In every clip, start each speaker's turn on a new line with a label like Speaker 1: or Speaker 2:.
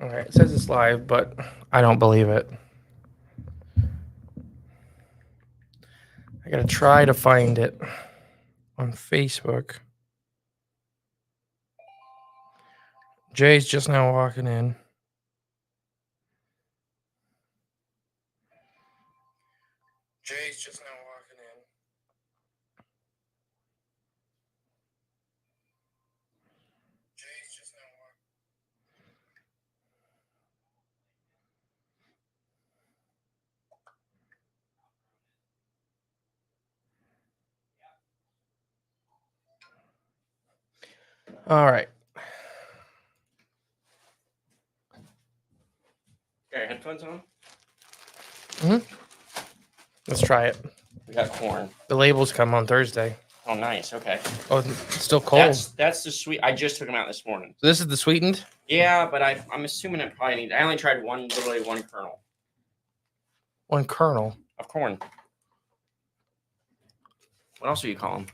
Speaker 1: Okay, it says it's live, but I don't believe it. I gotta try to find it on Facebook. Jay's just now walking in. Jay's just now walking in. Jay's just now walking. All right.
Speaker 2: Okay, headphones on?
Speaker 1: Let's try it.
Speaker 2: We got corn.
Speaker 1: The labels come on Thursday.
Speaker 2: Oh, nice. Okay.
Speaker 1: Oh, it's still cold.
Speaker 2: That's the sweet. I just took them out this morning.
Speaker 1: So this is the sweetened?
Speaker 2: Yeah, but I'm assuming it probably needs. I only tried literally one kernel.
Speaker 1: One kernel
Speaker 2: of corn. What else do you call them?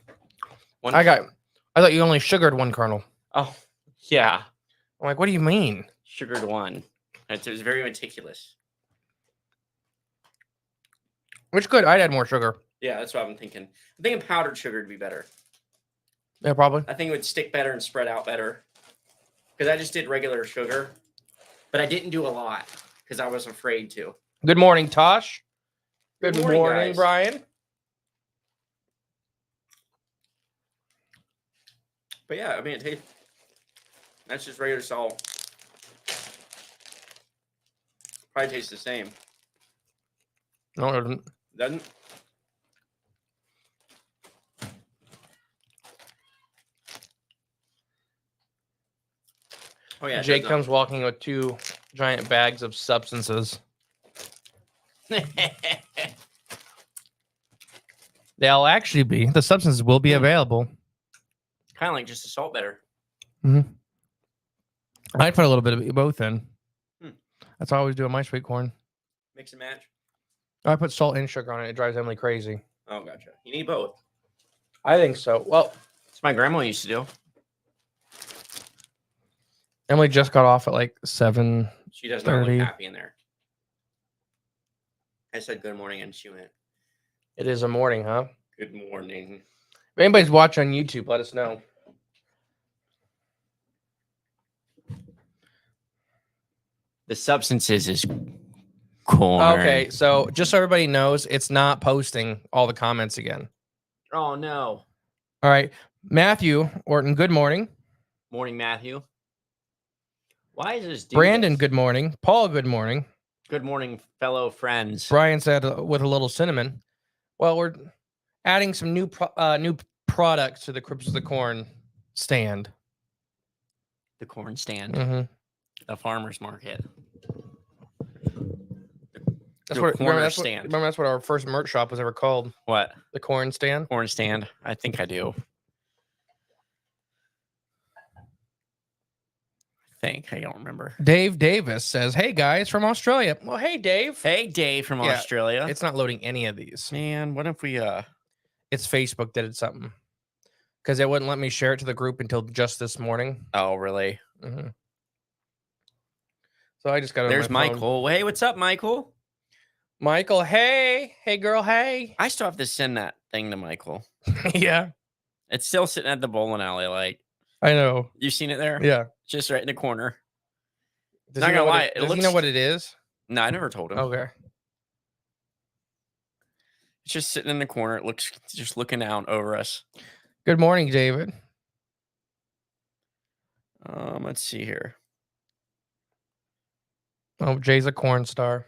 Speaker 1: I thought you only sugared one kernel.
Speaker 2: Oh, yeah.
Speaker 1: I'm like, what do you mean?
Speaker 2: Sugared one. It was very meticulous.
Speaker 1: Which good. I'd add more sugar.
Speaker 2: Yeah, that's what I'm thinking. I'm thinking powdered sugar would be better.
Speaker 1: Yeah, probably.
Speaker 2: I think it would stick better and spread out better. Because I just did regular sugar. But I didn't do a lot. Because I was afraid to.
Speaker 1: Good morning, Tosh. Good morning,
Speaker 2: guys.
Speaker 1: Brian.
Speaker 2: But yeah, I mean, that's just regular salt. Probably tastes the same.
Speaker 1: No, it doesn't.
Speaker 2: Doesn't? Oh yeah.
Speaker 1: Jake comes walking with 2 giant bags of substances. They'll actually be. The substances will be available.
Speaker 2: Kind of like just the salt better.
Speaker 1: Mm-hmm. I'd put a little bit of both in.
Speaker 2: Hmm.
Speaker 1: That's how I always do on my sweet corn.
Speaker 2: Mix and match.
Speaker 1: I put salt and sugar on it. It drives Emily crazy.
Speaker 2: Oh, gotcha. You need both.
Speaker 1: I think so. Well,
Speaker 2: that's what my grandma used to do.
Speaker 1: Emily just got off at like 7:30.
Speaker 2: She does not look happy in there. I said good morning and she went.
Speaker 1: It is a morning, huh?
Speaker 2: Good morning.
Speaker 1: If anybody's watching on YouTube, let us know.
Speaker 2: The substances is corn.
Speaker 1: Okay, so just so everybody knows, it's not posting all the comments again.
Speaker 2: Oh, no.
Speaker 1: All right. Matthew Orton, good morning.
Speaker 2: Morning, Matthew. Why is this
Speaker 1: Brandon, good morning. Paul, good morning.
Speaker 2: Good morning, fellow friends.
Speaker 1: Brian said with a little cinnamon. Well, we're adding some new products to the Cryptids and Corn stand.
Speaker 2: The corn stand.
Speaker 1: Mm-hmm.
Speaker 2: The farmer's market.
Speaker 1: Remember that's what our first merch shop was ever called.
Speaker 2: What?
Speaker 1: The corn stand?
Speaker 2: Corn stand. I think I do. I don't remember.
Speaker 1: Dave Davis says, hey guys from Australia. Well, hey Dave.
Speaker 2: Hey Dave from Australia.
Speaker 1: It's not loading any of these.
Speaker 2: Man, what if we
Speaker 1: it's Facebook that did something. Because it wouldn't let me share it to the group until just this morning.
Speaker 2: Oh, really?
Speaker 1: Mm-hmm. So I just got
Speaker 2: There's Michael. Hey, what's up, Michael?
Speaker 1: Michael, hey girl, hey.
Speaker 2: I still have to send that thing to Michael.
Speaker 1: Yeah.
Speaker 2: It's still sitting at the bowling alley, like.
Speaker 1: I know.
Speaker 2: You seen it there?
Speaker 1: Yeah.
Speaker 2: Just right in the corner.
Speaker 1: Does he know what it is?
Speaker 2: No, I never told him.
Speaker 1: Okay.
Speaker 2: It's just sitting in the corner. It looks just looking out over us.
Speaker 1: Good morning, David.
Speaker 2: Let's see here.
Speaker 1: Oh, Jay's a corn star.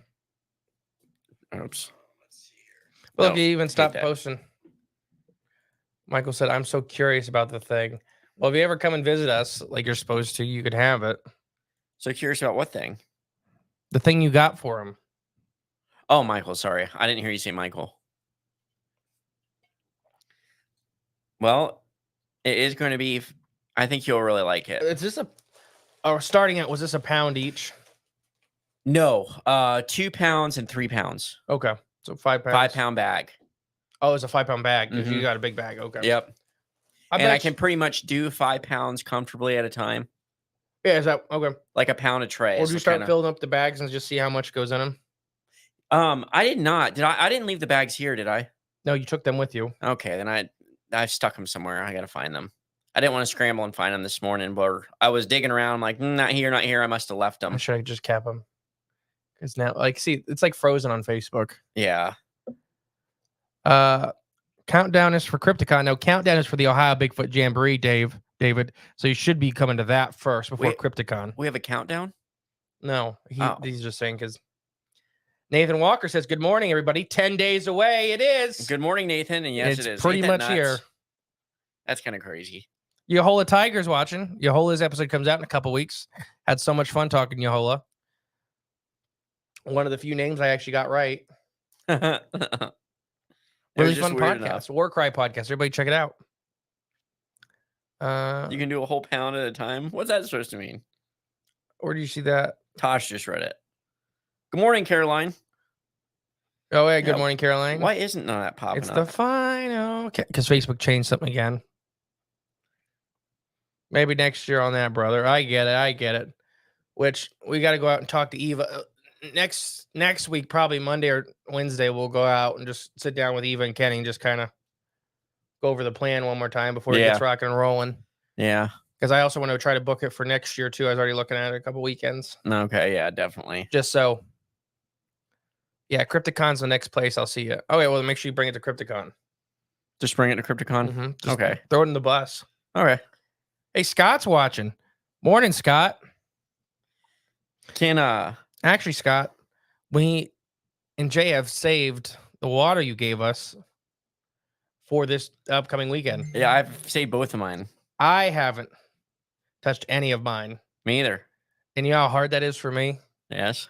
Speaker 2: Oops. Let's see here.
Speaker 1: Well, if you even stopped posting. Michael said, I'm so curious about the thing. Well, if you ever come and visit us like you're supposed to, you could have it.
Speaker 2: So curious about what thing?
Speaker 1: The thing you got for him.
Speaker 2: Oh, Michael. Sorry. I didn't hear you say Michael. Well, it is going to be, I think you'll really like it.
Speaker 1: Is this starting out, was this a pound each?
Speaker 2: No, 2 pounds and 3 pounds.
Speaker 1: Okay. So 5 pounds.
Speaker 2: 5 pound bag.
Speaker 1: Oh, it's a 5 pound bag because you got a big bag. Okay.
Speaker 2: Yep. I can pretty much do 5 pounds comfortably at a time.
Speaker 1: Yeah, is that okay?
Speaker 2: Like a pound a tray.
Speaker 1: Or do you
Speaker 2: So
Speaker 1: start
Speaker 2: kinda,
Speaker 1: filling up the bags and just see how much goes in them?
Speaker 2: I did not. Did I didn't leave the bags here, did I?
Speaker 1: No, you took them with you.
Speaker 2: Okay, then I stuck them somewhere. I gotta find them. I didn't want to scramble and find them this morning, but I was digging around. I'm like, not here, not here. I must have left
Speaker 1: I
Speaker 2: them.
Speaker 1: should just cap them. Because now, like, see, it's like frozen on Facebook.
Speaker 2: Yeah.
Speaker 1: Countdown is for Crypticon. No, countdown is for the Ohio Bigfoot Jamboree, David. So you should be coming to that first before
Speaker 2: Wait.
Speaker 1: Crypticon.
Speaker 2: We have a countdown?
Speaker 1: No,
Speaker 2: Oh.
Speaker 1: he's just saying because Nathan Walker says, "Good morning, everybody. 10 days away. It is.
Speaker 2: Good morning, Nathan. And yes,
Speaker 1: It's
Speaker 2: it is.
Speaker 1: pretty
Speaker 2: Ain't that
Speaker 1: much
Speaker 2: nuts?
Speaker 1: here.
Speaker 2: That's kind of crazy.
Speaker 1: Yahola Tiger's watching. Yahola's episode comes out in a couple weeks. Had so much fun talking Yahola. One of the few names I actually got right. Really fun podcast. War Cry podcast. Everybody check it out.
Speaker 2: You can do a whole pound at a time. What's that supposed to mean?
Speaker 1: Where do you see that?
Speaker 2: Tosh just read it. Good morning, Caroline.
Speaker 1: Oh yeah, good morning, Caroline.
Speaker 2: Why isn't none of that popping
Speaker 1: It's
Speaker 2: up?
Speaker 1: the final because Facebook changed something again. Maybe next year on that, brother. I get it. Which we got to go out and talk to Eva next week, probably Monday or Wednesday. We'll go out and just sit down with Eva and Kenny and just kind of go over the plan one more time before it gets rocking and rolling.
Speaker 2: Yeah.
Speaker 1: Because I also want to try to book it for next year too. I was already looking at it a couple weekends.
Speaker 2: Okay. Yeah, definitely.
Speaker 1: Just so. Yeah, Crypticon's the next place I'll see you. Okay, well, make sure you bring it to Crypticon.
Speaker 2: Just bring it to Crypticon? Okay.
Speaker 1: Throw it in the bus.
Speaker 2: Okay.
Speaker 1: Hey, Scott's watching. Morning, Scott. Actually, Scott, we and Jay have saved the water you gave us for this upcoming weekend.
Speaker 2: Yeah, I've saved both of mine.
Speaker 1: I haven't touched any of mine.
Speaker 2: Me either.
Speaker 1: And you know how hard that is for me?
Speaker 2: Yes.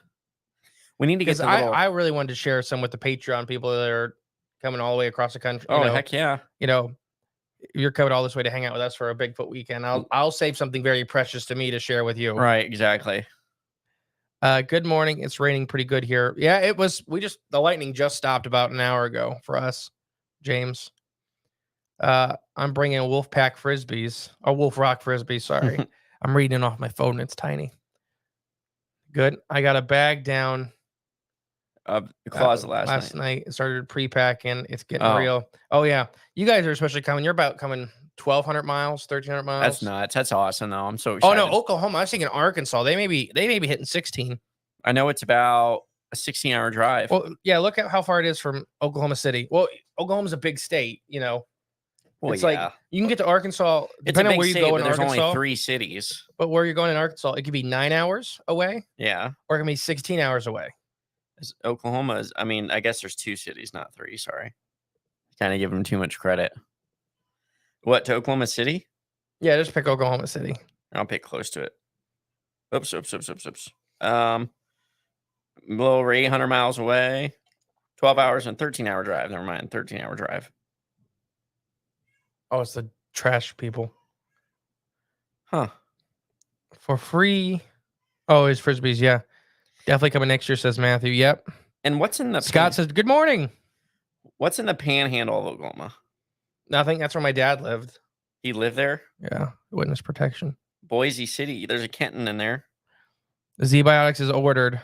Speaker 2: We need to get the little...
Speaker 1: I really wanted to share some with the Patreon people that are coming all the way across the country.
Speaker 2: Oh, heck yeah.
Speaker 1: You know, you're coming all this way to hang out with us for a Bigfoot weekend. I'll save something very precious to me to share with you.
Speaker 2: Right, exactly.
Speaker 1: Good morning. It's raining pretty good here. Yeah, it was. The lightning just stopped about an hour ago for us, James. I'm bringing Wolf Rock Frisbees. Sorry. I'm reading off my phone. It's tiny. Good. I got a bag down
Speaker 2: The closet
Speaker 1: last night. It started pre-packing. It's getting real. Oh yeah. You guys are especially coming. You're about coming 1,200 miles, 1,300 miles.
Speaker 2: That's nuts. That's awesome though. I'm so excited.
Speaker 1: Oh no, Oklahoma. I was thinking Arkansas. They may be hitting 16.
Speaker 2: I know it's about a 16-hour drive.
Speaker 1: Well, yeah, look at how far it is from Oklahoma City. Well, Oklahoma's a big state, you know.
Speaker 2: Well,
Speaker 1: it's like you can get to Arkansas depending on where you go in
Speaker 2: Arkansas. There's only 3 cities.
Speaker 1: But where you're going in Arkansas, it could be 9 hours away.
Speaker 2: Yeah.
Speaker 1: Or it can be 16 hours away.
Speaker 2: Oklahoma is, I mean, I guess there's 2 cities, not 3. Sorry. Kind of giving them too much credit. What, to Oklahoma City?
Speaker 1: Yeah, just pick Oklahoma City.
Speaker 2: I'll pick close to it. Oops. A little over 800 miles away. 12 hours and 13-hour drive. Never mind, 13-hour drive.
Speaker 1: Oh, it's the trash people.
Speaker 2: Huh.
Speaker 1: For free. Oh, it's Frisbees. Yeah. Definitely coming next year, says Matthew. Yep.
Speaker 2: And what's in the...
Speaker 1: Scott says, good morning.
Speaker 2: What's in the panhandle of Oklahoma?
Speaker 1: Nothing. That's where my dad lived.
Speaker 2: He lived there?
Speaker 1: Yeah. Witness protection.
Speaker 2: Boise City. There's a Kenton in there.
Speaker 1: The Z-Biotics is ordered.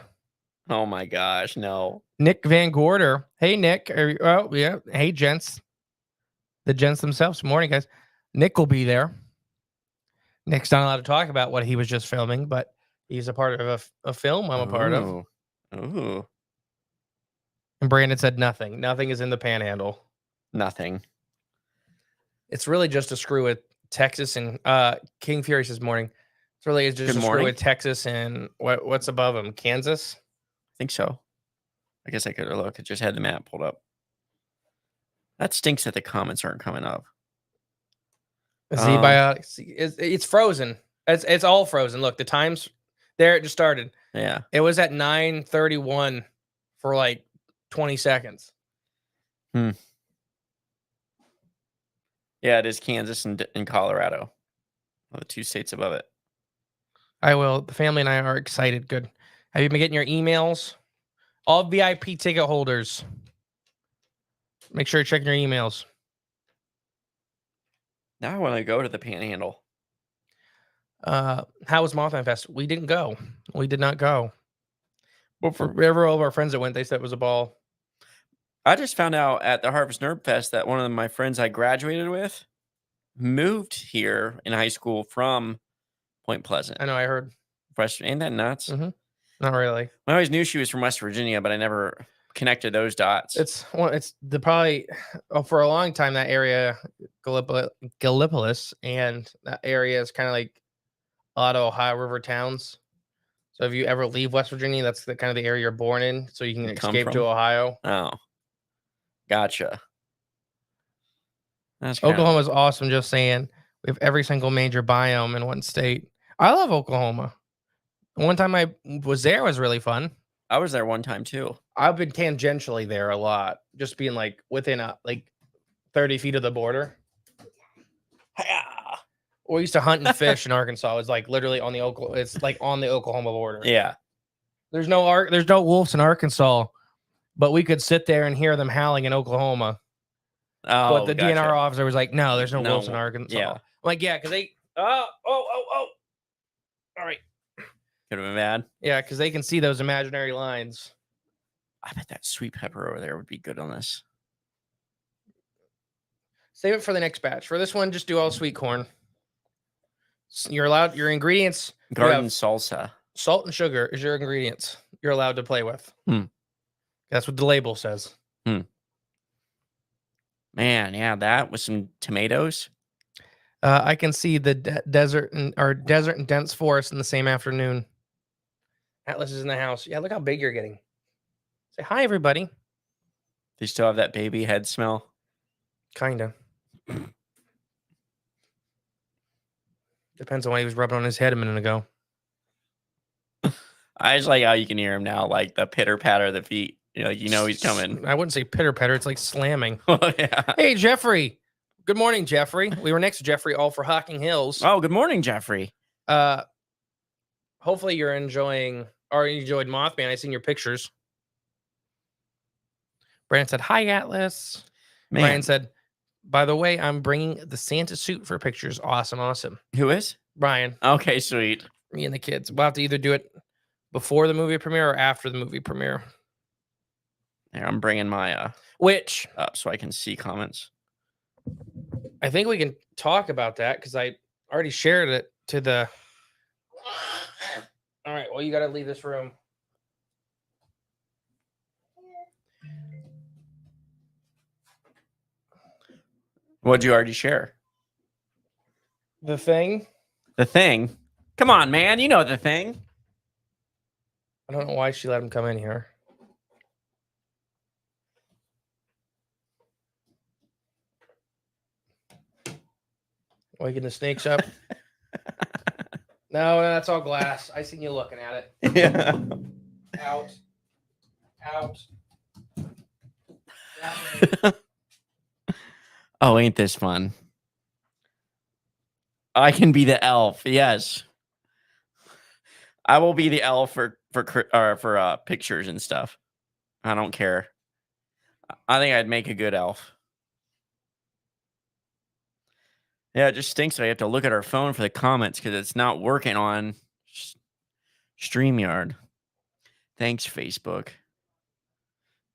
Speaker 2: Oh my gosh, no.
Speaker 1: Nick Van Gorder. Hey, Nick. Oh, yeah. Hey, gents. The gents themselves. Morning, guys. Nick will be there. Nick's not allowed to talk about what he was just filming, but he's a part of a film I'm a part of.
Speaker 2: Ooh.
Speaker 1: And Brandon said nothing. Nothing is in the panhandle.
Speaker 2: Nothing.
Speaker 1: It's really just a screw with Texas and King Fury says morning. It's really just a screw with Texas and what's above them? Kansas?
Speaker 2: I think so. I guess I could look. I just had the map pulled up. That stinks that the comments aren't coming up.
Speaker 1: Z-Biotics. It's frozen. It's all frozen. Look, the time's there. It just started.
Speaker 2: Yeah.
Speaker 1: It was at 9:31 for like 20 seconds.
Speaker 2: Yeah, it is Kansas and Colorado. Well, the 2 states above it.
Speaker 1: I will. The family and I are excited. Good. Have you been getting your emails? All VIP ticket holders. Make sure you're checking your emails.
Speaker 2: Now I want to go to the panhandle.
Speaker 1: How was Mothman Fest? We didn't go. We did not go.
Speaker 2: Well,
Speaker 1: For all of our friends that went, they said it was a ball.
Speaker 2: I just found out at the Harvest Nerd Fest that one of my friends I graduated with moved here in high school from Point Pleasant.
Speaker 1: I know. I heard.
Speaker 2: Ain't that nuts?
Speaker 1: Mm-hmm. Not really.
Speaker 2: I always knew she was from West Virginia, but I never connected those dots.
Speaker 1: It's the probably for a long time that area, Gallipolis, and that area is kind of like a lot of Ohio River towns. So if you ever leave West Virginia, that's the kind of the area you're born in, so you can escape to Ohio.
Speaker 2: Oh, gotcha. That's
Speaker 1: Oklahoma's awesome. Just saying, we have every single major biome in one state. I love Oklahoma. One time I was there was really fun.
Speaker 2: I was there one time too.
Speaker 1: I've been tangentially there a lot, just being like within 30 feet of the border. We used to hunt and fish in Arkansas. It was like literally on the It's like on the Oklahoma border.
Speaker 2: Yeah.
Speaker 1: There's no wolves in Arkansas, but we could sit there and hear them howling in Oklahoma.
Speaker 2: Oh,
Speaker 1: but the DNR officer was like, "No, there's no wolves in Arkansas."
Speaker 2: Yeah.
Speaker 1: I'm like, yeah, because they. Oh. All right.
Speaker 2: Could have been bad.
Speaker 1: Yeah, because they can see those imaginary lines.
Speaker 2: I bet that sweet pepper over there would be good on this.
Speaker 1: Save it for the next batch. For this one, just do all sweet corn. You're allowed your ingredients.
Speaker 2: Garden salsa.
Speaker 1: Salt and sugar is your ingredients. You're allowed to play with. That's what the label says.
Speaker 2: Man, yeah, that with some tomatoes.
Speaker 1: I can see the desert and dense forest in the same afternoon. Atlas is in the house. Yeah, look how big you're getting. Say hi, everybody.
Speaker 2: They still have that baby head smell.
Speaker 1: Kinda. Depends on what he was rubbing on his head a minute ago.
Speaker 2: I just like how you can hear him now, like the pitter patter of the feet. You know he's coming.
Speaker 1: I wouldn't say pitter patter. It's like slamming.
Speaker 2: Oh, yeah.
Speaker 1: Hey, Jeffrey. Good morning, Jeffrey. We were next to Jeffrey, all for Hocking Hills.
Speaker 2: Oh, good morning, Jeffrey.
Speaker 1: Hopefully you're enjoyed Mothman. I seen your pictures. Brandon said, "Hi, Atlas."
Speaker 2: Man.
Speaker 1: Brian said, "By the way, I'm bringing the Santa suit for pictures." Awesome.
Speaker 2: Who is?
Speaker 1: Brian.
Speaker 2: Okay, sweet.
Speaker 1: Me and the kids. We'll have to either do it before the movie premiere or after the movie premiere.
Speaker 2: Here, I'm bringing my
Speaker 1: which
Speaker 2: up so I can see comments.
Speaker 1: I think we can talk about that because I already shared it to the. All right. Well, you got to leave this room.
Speaker 2: What'd you already share?
Speaker 1: The thing.
Speaker 2: The thing? Come on, man. You know the thing.
Speaker 1: I don't know why she let him come in here. Waking the snakes up. No, that's all glass. I seen you looking at it.
Speaker 2: Yeah.
Speaker 1: Out.
Speaker 2: Oh, ain't this fun? I can be the elf. Yes. I will be the elf for pictures and stuff. I don't care. I think I'd make a good elf. Yeah, it just stinks that I have to look at our phone for the comments because it's not working on StreamYard. Thanks, Facebook.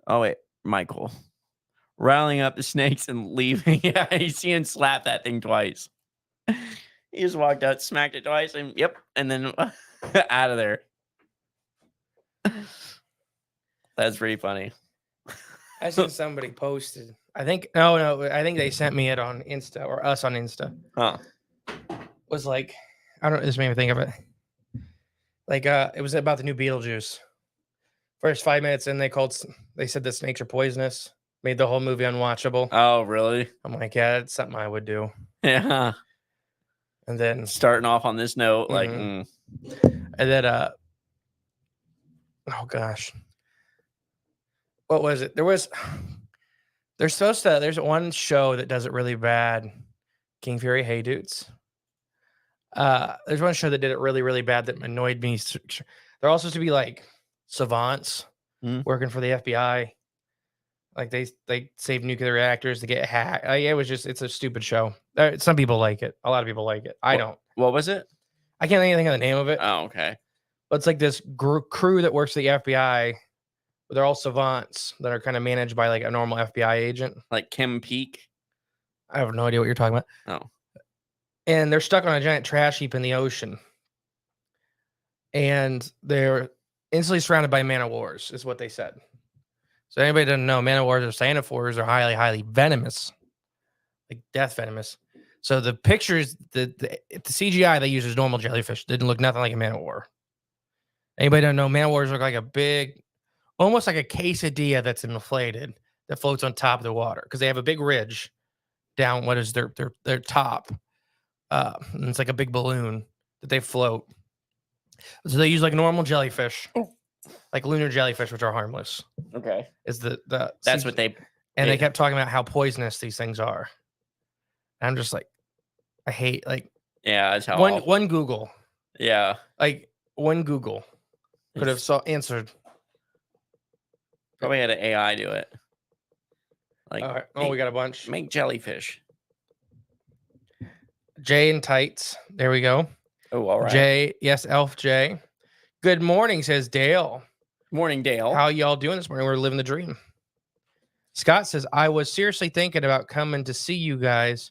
Speaker 2: Oh, wait, Michael. Riling up the snakes and leaving. Yeah, you see him slap that thing twice. He just walked out, smacked it twice, and yep, and then out of there. That's pretty funny.
Speaker 1: I seen somebody posted. I think I think they sent me it on Insta or us on Insta.
Speaker 2: Huh.
Speaker 1: Was like, I don't know, this made me think of it. Like it was about the new Beetlejuice. First 5 minutes in, they said the snakes are poisonous. Made the whole movie unwatchable.
Speaker 2: Oh, really?
Speaker 1: I'm like, yeah, that's something I would do.
Speaker 2: Yeah.
Speaker 1: And then
Speaker 2: starting off on this note, like
Speaker 1: and then oh gosh. What was it? There's one show that does it really bad. King Fury Hey Dudes. There's one show that did it really, really bad that annoyed me. They're all supposed to be like savants working for the FBI. Like they save nuclear reactors to get hacked. It's a stupid show. Some people like it. A lot of people like it. I don't.
Speaker 2: What was it?
Speaker 1: I can't think of the name of it.
Speaker 2: Oh, okay.
Speaker 1: But it's like this crew that works at the FBI. They're all savants that are kind of managed by like a normal FBI agent.
Speaker 2: Like Kim Peek.
Speaker 1: I have no idea what you're talking about.
Speaker 2: Oh,
Speaker 1: And they're stuck on a giant trash heap in the ocean. And they're instantly surrounded by man of wars, is what they said. So anybody doesn't know, man of wars or sandifores are highly, highly venomous, like death venomous. So the pictures, the CGI they use is normal jellyfish. Didn't look nothing like a man of war. Anybody don't know, man of wars look like a big, almost like a quesadilla that's inflated that floats on top of the water because they have a big ridge down what is their top. And it's like a big balloon that they float. So they use like normal jellyfish, like lunar jellyfish, which are harmless.
Speaker 2: okay.
Speaker 1: Is the
Speaker 2: That's what they.
Speaker 1: and they kept talking about how poisonous these things are. And I'm just like, I hate like
Speaker 2: Yeah, that's how.
Speaker 1: one Google,
Speaker 2: Yeah.
Speaker 1: like one Google could have answered.
Speaker 2: Probably had an AI do it. Like,
Speaker 1: All right. Oh, we got a bunch.
Speaker 2: make jellyfish.
Speaker 1: Jay in tights. There we go.
Speaker 2: Oh, all right.
Speaker 1: Jay, yes, Elf Jay. Good morning, says Dale.
Speaker 2: Morning, Dale.
Speaker 1: How y'all doing this morning? We're living the dream. Scott says, I was seriously thinking about coming to see you guys,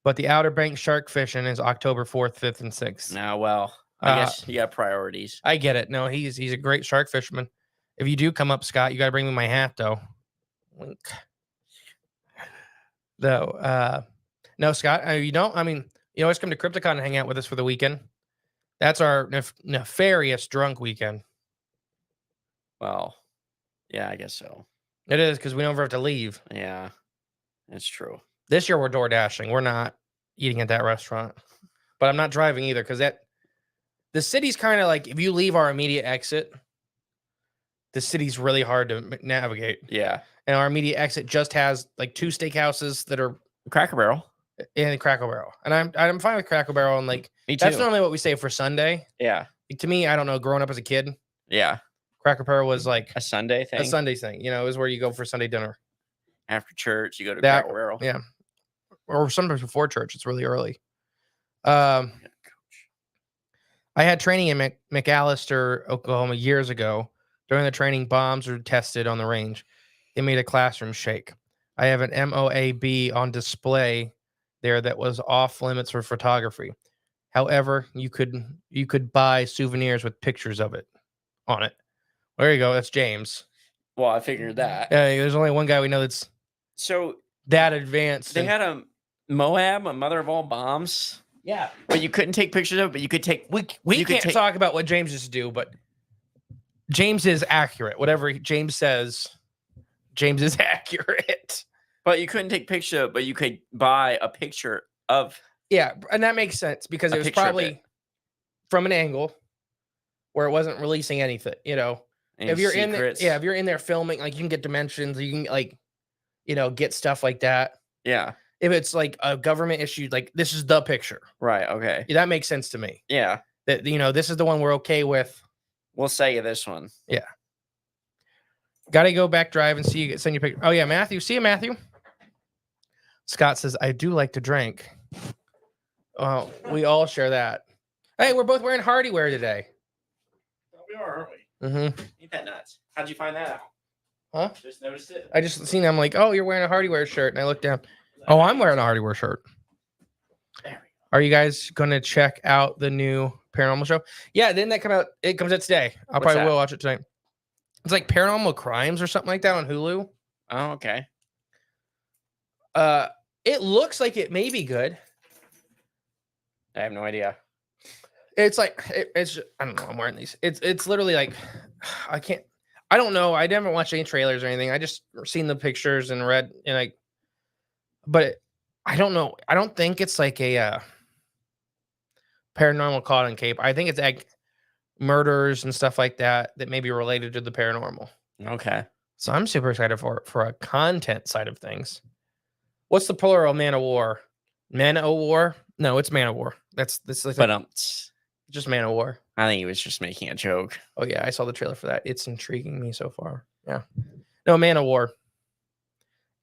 Speaker 1: but the Outer Banks shark fishing is October 4th, 5th, and 6th.
Speaker 2: Now, well, I guess you got priorities.
Speaker 1: I get it. No, he's a great shark fisherman. If you do come up, Scott, you got to bring me my hat, though. Wink. Though, no, Scott, you don't. I mean, you always come to Crypticon and hang out with us for the weekend. That's our nefarious drunk weekend.
Speaker 2: Well, yeah, I guess so.
Speaker 1: It is because we never have to leave.
Speaker 2: Yeah, that's true.
Speaker 1: This year we're door dashing. We're not eating at that restaurant, but I'm not driving either because the city's kind of like if you leave our immediate exit, the city's really hard to navigate.
Speaker 2: Yeah,
Speaker 1: and our immediate exit just has like 2 steakhouses that are
Speaker 2: Cracker Barrel
Speaker 1: and Cracker Barrel, and I'm fine with Cracker Barrel. And like
Speaker 2: me too.
Speaker 1: That's normally what we say for Sunday.
Speaker 2: Yeah,
Speaker 1: Like, to me, I don't know. Growing up as a kid,
Speaker 2: yeah,
Speaker 1: Cracker Barrel was like
Speaker 2: a Sunday thing.
Speaker 1: A Sunday thing, you know, is where you go for Sunday dinner.
Speaker 2: After church, you go to Cracker Barrel.
Speaker 1: Yeah, or sometimes before church. It's really early. I had training in McAllister, Oklahoma years ago. During the training, bombs were tested on the range. It made a classroom shake. I have an MOAB on display there that was off limits for photography. However, you could buy souvenirs with pictures of it on it. There you go. That's James.
Speaker 2: Well, I figured that.
Speaker 1: There's only one guy we know that's
Speaker 2: so
Speaker 1: that advanced.
Speaker 2: They had a Moab, a mother of all bombs.
Speaker 1: Yeah,
Speaker 2: but you couldn't take pictures of it. But you could take.
Speaker 1: We can't talk about what James just do, but James is accurate. Whatever James says, James is accurate.
Speaker 2: But you couldn't take pictures of it, but you could buy a picture of.
Speaker 1: Yeah, and that makes sense because it was probably from an angle where it wasn't releasing anything, you know. If you're in there, if you're in there filming, like you can get dimensions, you can like, you know, get stuff like that.
Speaker 2: Yeah.
Speaker 1: If it's like a government issue, like this is the picture.
Speaker 2: Right. Okay.
Speaker 1: Yeah, that makes sense to me.
Speaker 2: Yeah.
Speaker 1: That, you know, this is the one we're okay with.
Speaker 2: We'll say you this one.
Speaker 1: Yeah. Got to go back drive and see you. Send your picture. Oh yeah, Matthew. See you, Matthew. Scott says, I do like to drink. Oh, we all share that. Hey, we're both wearing Hardy wear today.
Speaker 2: We are, aren't we?
Speaker 1: Mm-hmm.
Speaker 2: Ain't that nuts? How'd you find that out?
Speaker 1: Huh?
Speaker 2: Just noticed it.
Speaker 1: I just seen. I'm like, oh, you're wearing a Hardy wear shirt, and I look down. Oh, I'm wearing a Hardy wear shirt.
Speaker 2: There we go.
Speaker 1: Are you guys gonna check out the new paranormal show? Yeah, didn't that come out? It comes out today. I probably will watch it tonight. It's like Paranormal Crimes or something like that on Hulu.
Speaker 2: Oh, okay.
Speaker 1: It looks like it may be good.
Speaker 2: I have no idea.
Speaker 1: It's like it's. I don't know. I'm wearing these. It's literally like I don't know. I haven't watched any trailers or anything. I just seen the pictures and read and like. But I don't know. I don't think it's like a paranormal caught on Cape. I think it's like murders and stuff like that may be related to the paranormal.
Speaker 2: Okay. So
Speaker 1: I'm super excited for a content side of things. What's the plural man of war? Man of war? No, it's man of war. That's like just man of war.
Speaker 2: I think he was just making a joke.
Speaker 1: Oh yeah, I saw the trailer for that. It's intriguing me so far. Yeah. No, man of war.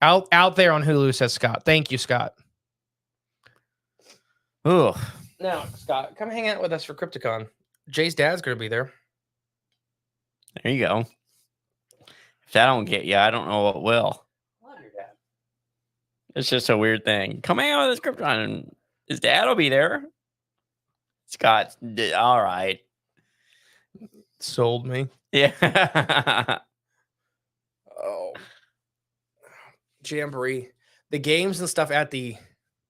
Speaker 1: Out there on Hulu, says Scott. Thank you, Scott.
Speaker 2: Ooh.
Speaker 1: Now, Scott, come hang out with us for Crypticon. Jay's dad's gonna be there.
Speaker 2: There you go. If that don't get you, I don't know what will.
Speaker 1: Love your dad.
Speaker 2: It's just a weird thing. Come hang out with us, Krypton, and his dad will be there. Scott, all right.
Speaker 1: Sold me.
Speaker 2: Yeah.
Speaker 1: Oh, Jamboree. The games and stuff at the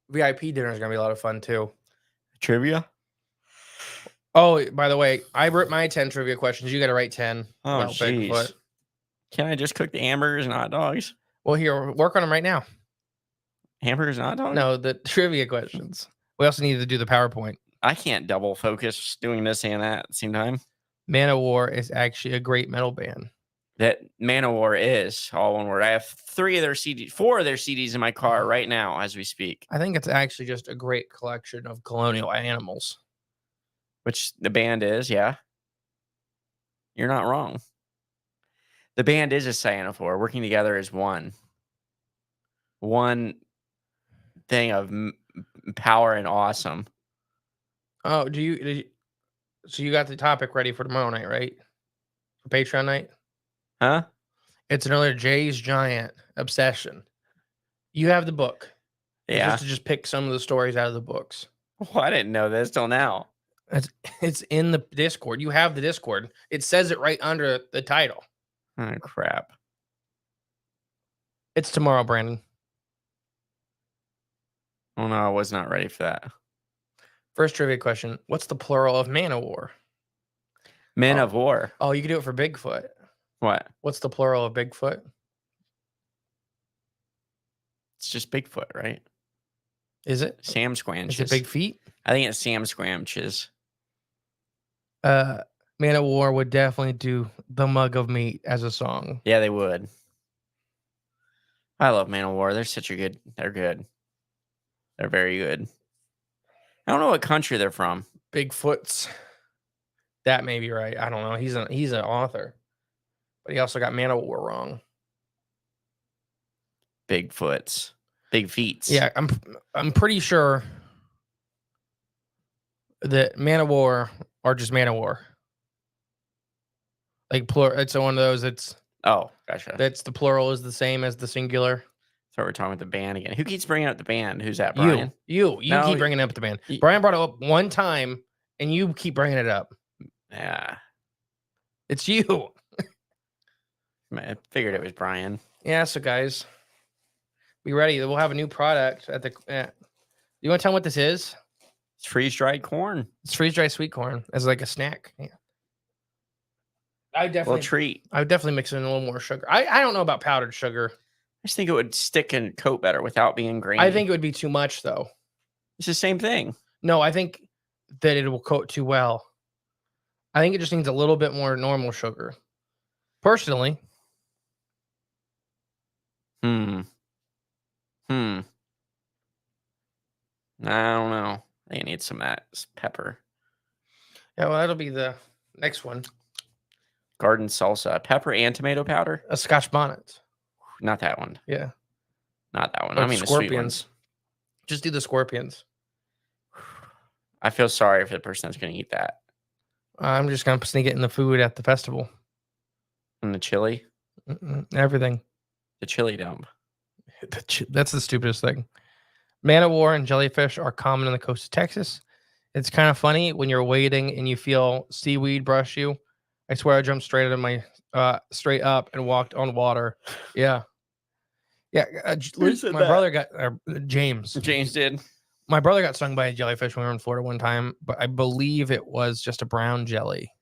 Speaker 1: VIP dinner is gonna be a lot of fun too.
Speaker 2: Trivia?
Speaker 1: Oh, by the way, I wrote my 10 trivia questions. You got to write 10
Speaker 2: Oh,
Speaker 1: about Bigfoot.
Speaker 2: jeez. Can I just cook the hamburgers and hot dogs?
Speaker 1: Well, here, work on them right now.
Speaker 2: Hamburgers and hot dogs?
Speaker 1: No, the trivia questions. We also need to do the PowerPoint.
Speaker 2: I can't double focus doing this and that at the same time.
Speaker 1: Man of War is actually a great metal band.
Speaker 2: That Manowar is all one word. I have 4 of their CDs in my car right now as we speak.
Speaker 1: I think it's actually just a great collection of colonial animals.
Speaker 2: Which the band is, yeah. You're not wrong. The band is a cyanophore, working together as one thing of power and awesome.
Speaker 1: Oh, so you got the topic ready for tomorrow night, right? For Patreon night?
Speaker 2: Huh?
Speaker 1: It's another Jay's Giant obsession. You have the book. It's
Speaker 2: Yeah.
Speaker 1: just to just pick some of the stories out of the books.
Speaker 2: Well, I didn't know this till now.
Speaker 1: It's in the Discord. You have the Discord. It says it right under the title.
Speaker 2: Oh, crap.
Speaker 1: It's tomorrow, Brandon.
Speaker 2: Oh, no, I was not ready for that.
Speaker 1: First trivia question. What's the plural of man of war?
Speaker 2: Men of War.
Speaker 1: Oh, you can do it for Bigfoot.
Speaker 2: What?
Speaker 1: What's the plural of Bigfoot?
Speaker 2: It's just Bigfoot, right?
Speaker 1: Is it?
Speaker 2: Sam
Speaker 1: Is
Speaker 2: Squanches.
Speaker 1: it big feet?
Speaker 2: I think it's Sam Squanches.
Speaker 1: Man of War would definitely do The Mug of Meat as a song.
Speaker 2: Yeah, they would. I love Man of War. They're good. They're very good. I don't know what country they're from.
Speaker 1: Bigfoot's. That may be right. I don't know. He's an author. But he also got Man of War wrong.
Speaker 2: Bigfoots. Big feets.
Speaker 1: Yeah, I'm pretty sure that Man of War are just Man of War. Like plural. It's one of those.
Speaker 2: Oh, gotcha.
Speaker 1: That's the plural is the same as the singular.
Speaker 2: So we're talking about the band again. Who keeps bringing up the band? Who's that, Brian?
Speaker 1: You
Speaker 2: No,
Speaker 1: keep bringing up the band. Brian brought it up one time, and you keep bringing it up.
Speaker 2: Yeah.
Speaker 1: It's you.
Speaker 2: I figured it was Brian.
Speaker 1: Yeah. So guys, be ready. We'll have a new product at the. You want to tell them what this is?
Speaker 2: It's freeze-dried corn.
Speaker 1: It's freeze-dried sweet corn as like a snack. Yeah. I would
Speaker 2: Little
Speaker 1: definitely
Speaker 2: treat.
Speaker 1: mix in a little more sugar. I don't know about powdered sugar.
Speaker 2: I just think it would stick and coat better without being grainy.
Speaker 1: I think it would be too much though.
Speaker 2: It's the same thing.
Speaker 1: No, I think that it will coat too well. I think it just needs a little bit more normal sugar. Personally.
Speaker 2: I don't know. I think it needs some of that pepper.
Speaker 1: Yeah, well, that'll be the next one.
Speaker 2: Garden salsa. Pepper and tomato powder?
Speaker 1: A Scotch bonnet.
Speaker 2: Not that one.
Speaker 1: Yeah.
Speaker 2: Not that one.
Speaker 1: Or
Speaker 2: I mean the sweet ones.
Speaker 1: scorpions. Just do the scorpions.
Speaker 2: I feel sorry for the person that's going to eat that.
Speaker 1: I'm just going to sneak it in the food at the festival.
Speaker 2: And the chili?
Speaker 1: Everything.
Speaker 2: The chili dump.
Speaker 1: That's the stupidest thing. Man of War and jellyfish are common on the coast of Texas. It's kind of funny when you're wading and you feel seaweed brush you. I swear I jumped straight up and walked on water. Yeah. Yeah. My brother got James.
Speaker 2: James did.
Speaker 1: My brother got stung by a jellyfish when we were in Florida one time, but I believe it was just a brown jelly.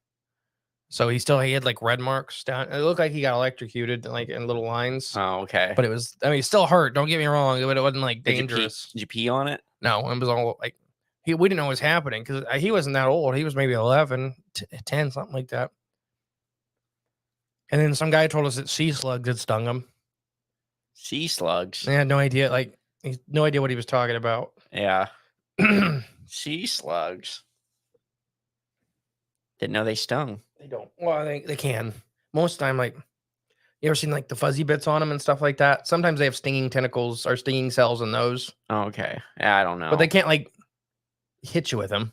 Speaker 1: So he had like red marks down. It looked like he got electrocuted like in little lines.
Speaker 2: Oh, okay.
Speaker 1: But it still hurt. Don't get me wrong. It wasn't like dangerous.
Speaker 2: Did you pee on it?
Speaker 1: No, it was all like we didn't know what was happening because he wasn't that old. He was maybe 11, 10, something like that. And then some guy told us that sea slugs had stung him.
Speaker 2: Sea slugs?
Speaker 1: I had no idea. Like, no idea what he was talking about.
Speaker 2: Yeah. Sea slugs. Didn't know they stung.
Speaker 1: They don't. Well, they can. Most of the time, like, you ever seen like the fuzzy bits on them and stuff like that? Sometimes they have stinging tentacles or stinging cells in those.
Speaker 2: Oh, okay. Yeah, I don't know.
Speaker 1: But they can't like hit you with them.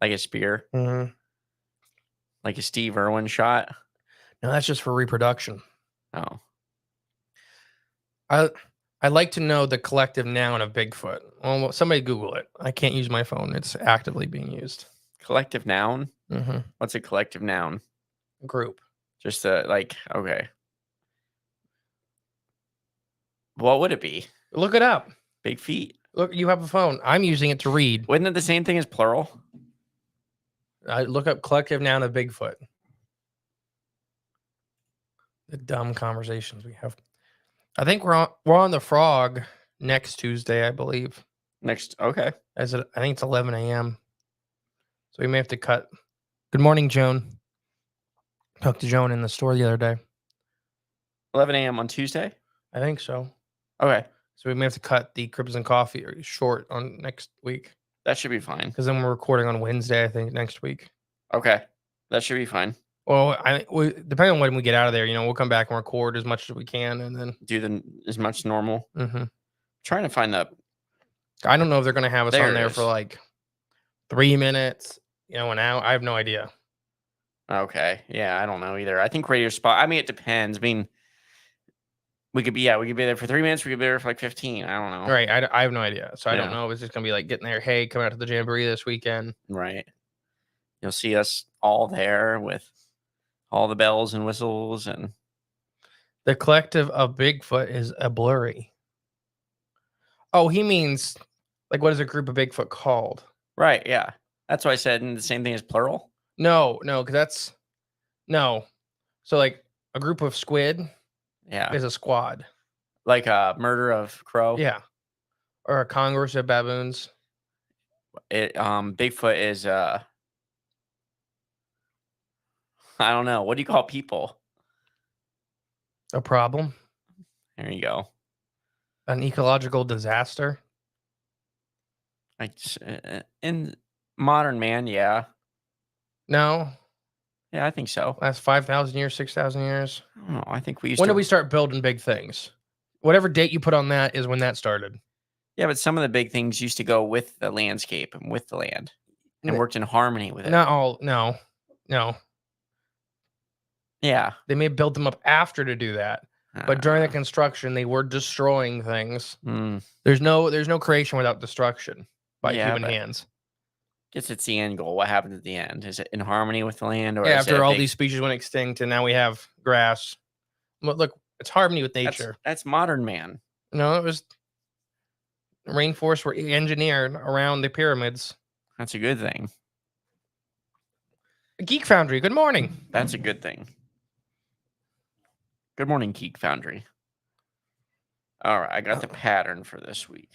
Speaker 2: Like a spear,
Speaker 1: Mm-hmm.
Speaker 2: like a Steve Irwin shot.
Speaker 1: No, that's just for reproduction.
Speaker 2: Oh,
Speaker 1: I'd like to know the collective noun of Bigfoot. Well, somebody Google it. I can't use my phone. It's actively being used.
Speaker 2: collective noun.
Speaker 1: Mm-hmm.
Speaker 2: What's a collective noun?
Speaker 1: Group.
Speaker 2: Just like okay. What would it be?
Speaker 1: Look it up.
Speaker 2: Big feet.
Speaker 1: Look, you have a phone. I'm using it to read.
Speaker 2: Wasn't it the same thing as plural?
Speaker 1: Look up collective noun of Bigfoot. The dumb conversations we have. I think we're on the Frog next Tuesday, I believe.
Speaker 2: Next, okay.
Speaker 1: I think it's 11 a.m. So we may have to cut. Good morning, Joan. Talked to Joan in the store the other day.
Speaker 2: 11 a.m. on Tuesday?
Speaker 1: I think so.
Speaker 2: Okay.
Speaker 1: So we may have to cut the Cryptids and Coffee short on next week.
Speaker 2: That should be fine.
Speaker 1: Because then we're recording on Wednesday, I think, next week.
Speaker 2: Okay. That should be fine.
Speaker 1: Well, depending on when we get out of there, we'll come back and record as much as we can, and then
Speaker 2: do as much normal.
Speaker 1: Mm-hmm.
Speaker 2: Trying to find the.
Speaker 1: I don't know if they're going to have us
Speaker 2: There
Speaker 1: on there for like 3 minutes, an hour. I have no idea.
Speaker 2: Okay. Yeah, I don't know either. I think radio spot. I mean, it depends. I mean, we could be there for 3 minutes. We could be there for like 15. I don't know.
Speaker 1: Right. I have no idea. So I don't know if it's just going to be like getting there. Hey, come out to the Jamboree this weekend.
Speaker 2: Right. You'll see us all there with all the bells and whistles and.
Speaker 1: The collective of Bigfoot is a blurry. Oh, he means like what is a group of Bigfoot called?
Speaker 2: Right. Yeah. That's why I said the same thing as plural.
Speaker 1: No, because that's no. So like a group of squid.
Speaker 2: Yeah.
Speaker 1: Is a squad.
Speaker 2: Like a murder of crow.
Speaker 1: Yeah. Or a congress of baboons.
Speaker 2: Bigfoot is I don't know. What do you call people?
Speaker 1: A problem.
Speaker 2: There you go.
Speaker 1: An ecological disaster.
Speaker 2: In modern man, yeah.
Speaker 1: No.
Speaker 2: Yeah, I think so.
Speaker 1: Last 5,000 years, 6,000 years.
Speaker 2: I don't know. I think we used
Speaker 1: When did we start building big things? Whatever date you put on that is when that started.
Speaker 2: Yeah, but some of the big things used to go with the landscape and with the land and worked in harmony with it.
Speaker 1: Not all. No.
Speaker 2: Yeah.
Speaker 1: They may have built them up after to do that. But during the construction, they were destroying things. There's no creation without destruction by human hands.
Speaker 2: Guess it's the end goal. What happens at the end? Is it in harmony with the land, or
Speaker 1: after all these species went extinct and now we have grass? Look, it's harmony with nature.
Speaker 2: That's modern man.
Speaker 1: No, it was rainforests were engineered around the pyramids.
Speaker 2: That's a good thing.
Speaker 1: Geek Foundry. Good morning.
Speaker 2: That's a good thing. Good morning, Geek Foundry. All right, I got the pattern for this week.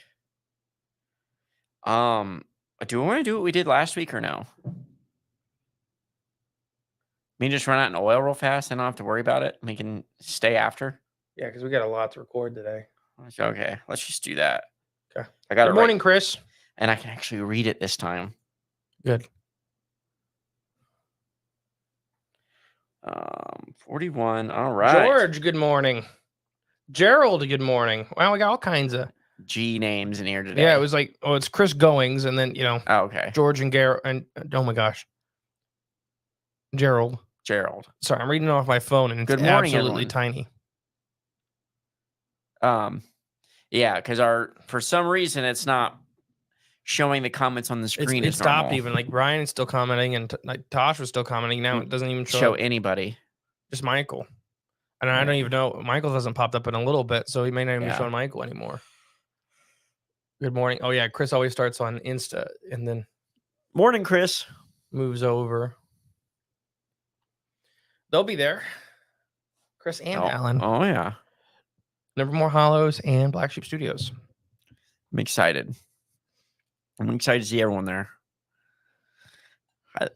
Speaker 2: Do we want to do what we did last week or no? Just run out an oil real fast and I don't have to worry about it. We can stay after.
Speaker 1: Yeah, because we got a lot to record today.
Speaker 2: Okay, let's just do that.
Speaker 1: Okay.
Speaker 2: I got it.
Speaker 1: Good morning, Chris.
Speaker 2: And I can actually read it this time.
Speaker 1: Good.
Speaker 2: 41. All right.
Speaker 1: George, good morning. Gerald, good morning. Wow, we got all kinds of
Speaker 2: G names in here today.
Speaker 1: Yeah, it was like, it's Chris Goings, and then
Speaker 2: Oh, okay.
Speaker 1: George and Garrett, and oh my gosh, Gerald. Sorry, I'm reading off my phone, and it's
Speaker 2: good morning,
Speaker 1: absolutely
Speaker 2: everyone.
Speaker 1: tiny.
Speaker 2: Yeah, because for some reason it's not showing the comments on the screen.
Speaker 1: It stopped even. Like Brian is still commenting, and like Tosh was still commenting. Now it doesn't even show
Speaker 2: anybody.
Speaker 1: Just Michael. And I don't even know. Michael hasn't popped up in a little bit, so he may not even be showing Michael anymore. Good morning. Oh, yeah. Chris always starts on Insta and then
Speaker 2: morning, Chris
Speaker 1: moves over. They'll be there. Chris and Alan.
Speaker 2: Oh, yeah.
Speaker 1: Nevermore Hollows and Black Sheep Studios.
Speaker 2: I'm excited. to see everyone there.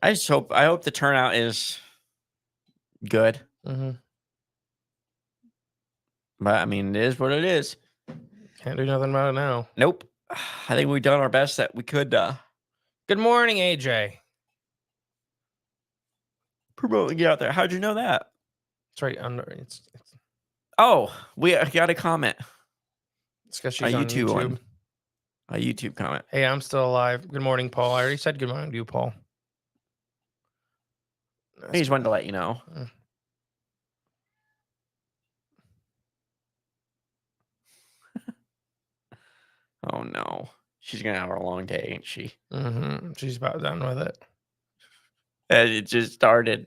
Speaker 2: I hope the turnout is good.
Speaker 1: Mm-hmm.
Speaker 2: But I mean, it is what it is.
Speaker 1: Can't do nothing about it now.
Speaker 2: Nope. I think we've done our best that we could.
Speaker 1: Good morning, AJ.
Speaker 2: Promoting it out there. How'd you know that?
Speaker 1: It's right under. It's
Speaker 2: Oh, we got a comment.
Speaker 1: It's because she's on YouTube.
Speaker 2: A YouTube comment.
Speaker 1: Hey, I'm still alive. Good morning, Paul. I already said good morning to you, Paul.
Speaker 2: I just wanted to let you know. Oh no, she's gonna have a long day, ain't she?
Speaker 1: She's about done with it.
Speaker 2: And it just started.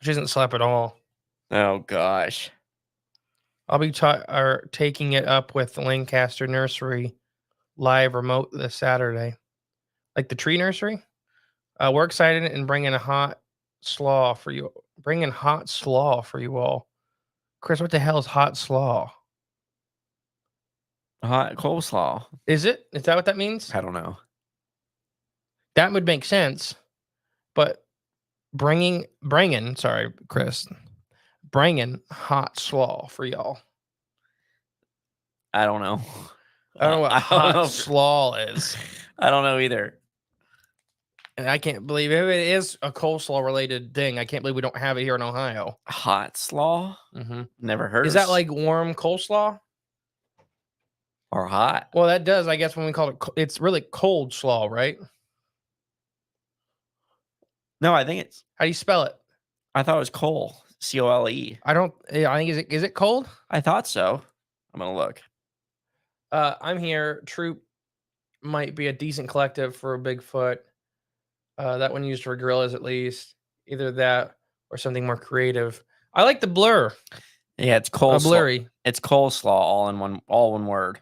Speaker 1: She doesn't sleep at all.
Speaker 2: Oh gosh.
Speaker 1: I'll be taking it up with Lancaster Nursery live remote this Saturday. Like the tree nursery. We're excited and bringing hot slaw for you. Bringing hot slaw for you all. Chris, what the hell is hot slaw?
Speaker 2: Hot coleslaw.
Speaker 1: Is it? Is that what that means?
Speaker 2: I don't know.
Speaker 1: That would make sense. But bringing, sorry, Chris, bringing hot slaw for y'all.
Speaker 2: I don't know.
Speaker 1: I don't know what hot slaw is.
Speaker 2: I don't know either.
Speaker 1: And I can't believe if it is a coleslaw related thing. I can't believe we don't have it here in Ohio.
Speaker 2: Hot slaw? Never heard.
Speaker 1: Is that like warm coleslaw
Speaker 2: or hot?
Speaker 1: Well, that does. I guess when we call it, it's really cold slaw, right?
Speaker 2: No, I think it's.
Speaker 1: How do you spell it?
Speaker 2: I thought it was Cole. C-O-L-E.
Speaker 1: I don't. Yeah, I think is it cold?
Speaker 2: I thought so. I'm gonna look.
Speaker 1: I'm here. Troop might be a decent collective for a Bigfoot. That one used for gorillas, at least. Either that or something more creative. I like the blur.
Speaker 2: Yeah, it's coleslaw.
Speaker 1: Blurry.
Speaker 2: It's coleslaw, all one word.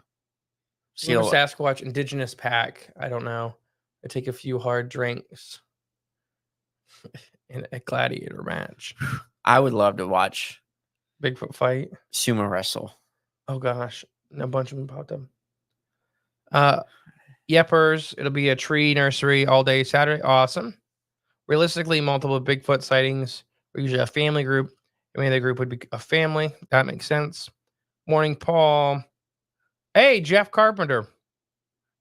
Speaker 1: Sasquatch indigenous pack. I don't know. I take a few hard drinks in a gladiator match.
Speaker 2: I would love to watch
Speaker 1: Bigfoot fight.
Speaker 2: Sumo wrestle.
Speaker 1: Oh gosh, a bunch of them popped up. Yeppers. It'll be a tree nursery all day Saturday. Awesome. Realistically, multiple Bigfoot sightings. We're usually a family group. I mean, the group would be a family. That makes sense. Morning, Paul. Hey, Jeff Carpenter.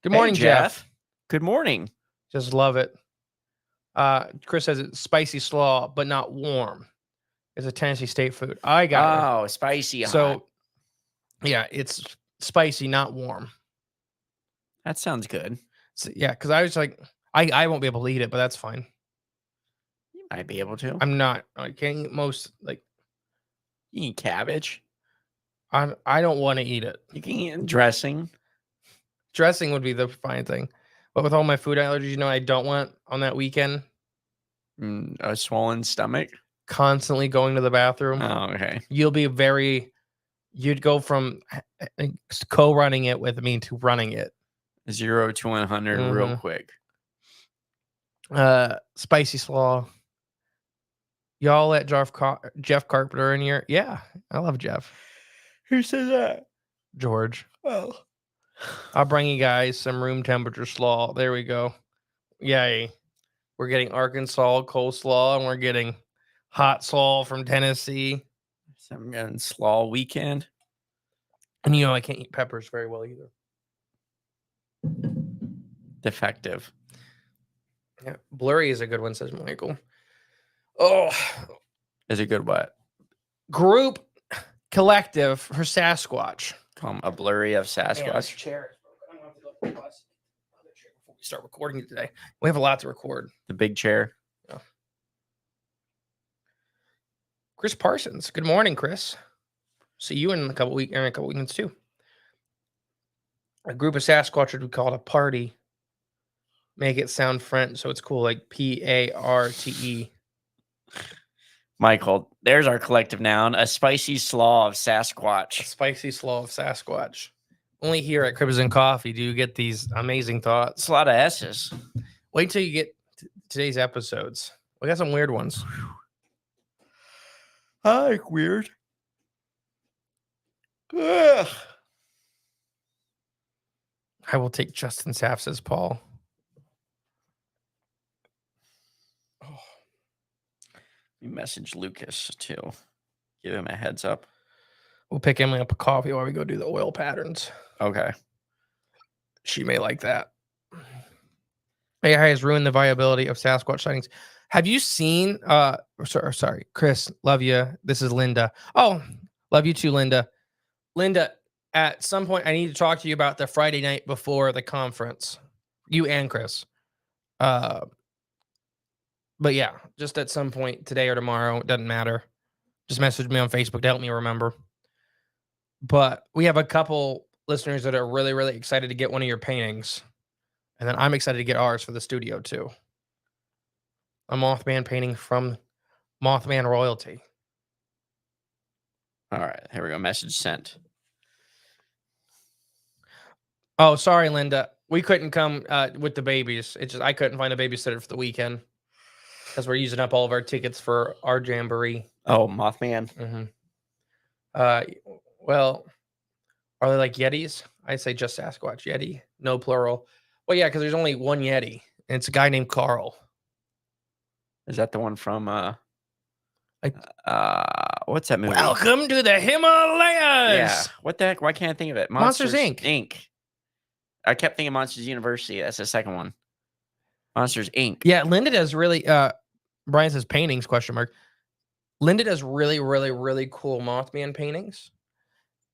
Speaker 1: Good morning, Jeff.
Speaker 2: Good morning.
Speaker 1: Just love it. Chris says it's spicy slaw, but not warm. It's a Tennessee state food. I got it.
Speaker 2: Oh, spicy.
Speaker 1: So,
Speaker 2: hot.
Speaker 1: Yeah, it's spicy, not warm.
Speaker 2: That sounds good.
Speaker 1: So, yeah, because I was like, I won't be able to eat it, but that's fine.
Speaker 2: You might be able to.
Speaker 1: I'm not. I can't eat most. Like,
Speaker 2: you eat cabbage.
Speaker 1: I don't want to eat it.
Speaker 2: You can eat dressing.
Speaker 1: Dressing would be the fine thing. But with all my food allergies, you know, I don't want on that weekend.
Speaker 2: A swollen stomach.
Speaker 1: Constantly going to the bathroom.
Speaker 2: Oh, okay.
Speaker 1: You'd go from co-running it with me to running it.
Speaker 2: 0 to 100 real quick.
Speaker 1: Spicy slaw. Y'all let Jeff Carpenter in here? Yeah, I love Jeff.
Speaker 2: Who said that?
Speaker 1: George.
Speaker 2: Oh.
Speaker 1: I'll bring you guys some room temperature slaw. There we go. Yay. We're getting Arkansas coleslaw, and we're getting hot slaw from Tennessee.
Speaker 2: Some getting slaw weekend.
Speaker 1: And you know, I can't eat peppers very well either.
Speaker 2: Defective.
Speaker 1: Yeah, blurry is a good one, says Michael. Oh. Is a good what? Group collective for Sasquatch.
Speaker 2: Call them a blurry of Sasquatch.
Speaker 1: Chair. I'm going to have to go to the other chair before we start recording today. We have a lot to record.
Speaker 2: The big chair.
Speaker 1: Yeah. Chris Parsons. Good morning, Chris. See you in a couple weekends too. A group of Sasquatch would be called a party. Make it sound French, so it's cool, like P-A-R-T-E.
Speaker 2: Michael, there's our collective noun, a spicy slaw of Sasquatch.
Speaker 1: A spicy slaw of Sasquatch. Only here at Cryptids and Coffee do you get these amazing thoughts.
Speaker 2: It's a lot of S's.
Speaker 1: Wait till you get today's episodes. We got some weird ones.
Speaker 2: I like weird. Ugh.
Speaker 1: I will take Justin Saff, says Paul.
Speaker 2: Oh. We message Lucas too. Give him a heads up.
Speaker 1: We'll pick Emily up a coffee while we go do the oil patterns.
Speaker 2: Okay.
Speaker 1: She may like that. AI has ruined the viability of Sasquatch sightings. Have you seen sorry, Chris, love you. This is Linda. Oh, love you too, Linda. Linda, at some point, I need to talk to you about the Friday night before the conference. You and Chris. Uh, but yeah, just at some point today or tomorrow, it doesn't matter. Just message me on Facebook to help me remember. But we have a couple listeners that are really, really excited to get one of your paintings. And then I'm excited to get ours for the studio too. A Mothman painting from Mothman royalty.
Speaker 2: All right, here we go. Message sent.
Speaker 1: Oh, sorry, Linda. We couldn't come with the babies. It's just I couldn't find a babysitter for the weekend because we're using up all of our tickets for our jamboree.
Speaker 2: Oh, Mothman.
Speaker 1: Well, are they like Yetis? I say just Sasquatch Yeti, no plural. Well, yeah, because there's only one Yeti, and it's a guy named Carl.
Speaker 2: Is that the one from
Speaker 1: Like,
Speaker 2: what's that movie?
Speaker 1: Welcome to the Himalayas.
Speaker 2: Yeah. What the heck? Why can't I think of it?
Speaker 1: Monsters, Inc.
Speaker 2: Inc. I kept thinking Monsters University. That's the second one. Monsters Inc.
Speaker 1: Yeah, Linda does really. Brian says paintings ? Linda does really, really, really cool Mothman paintings,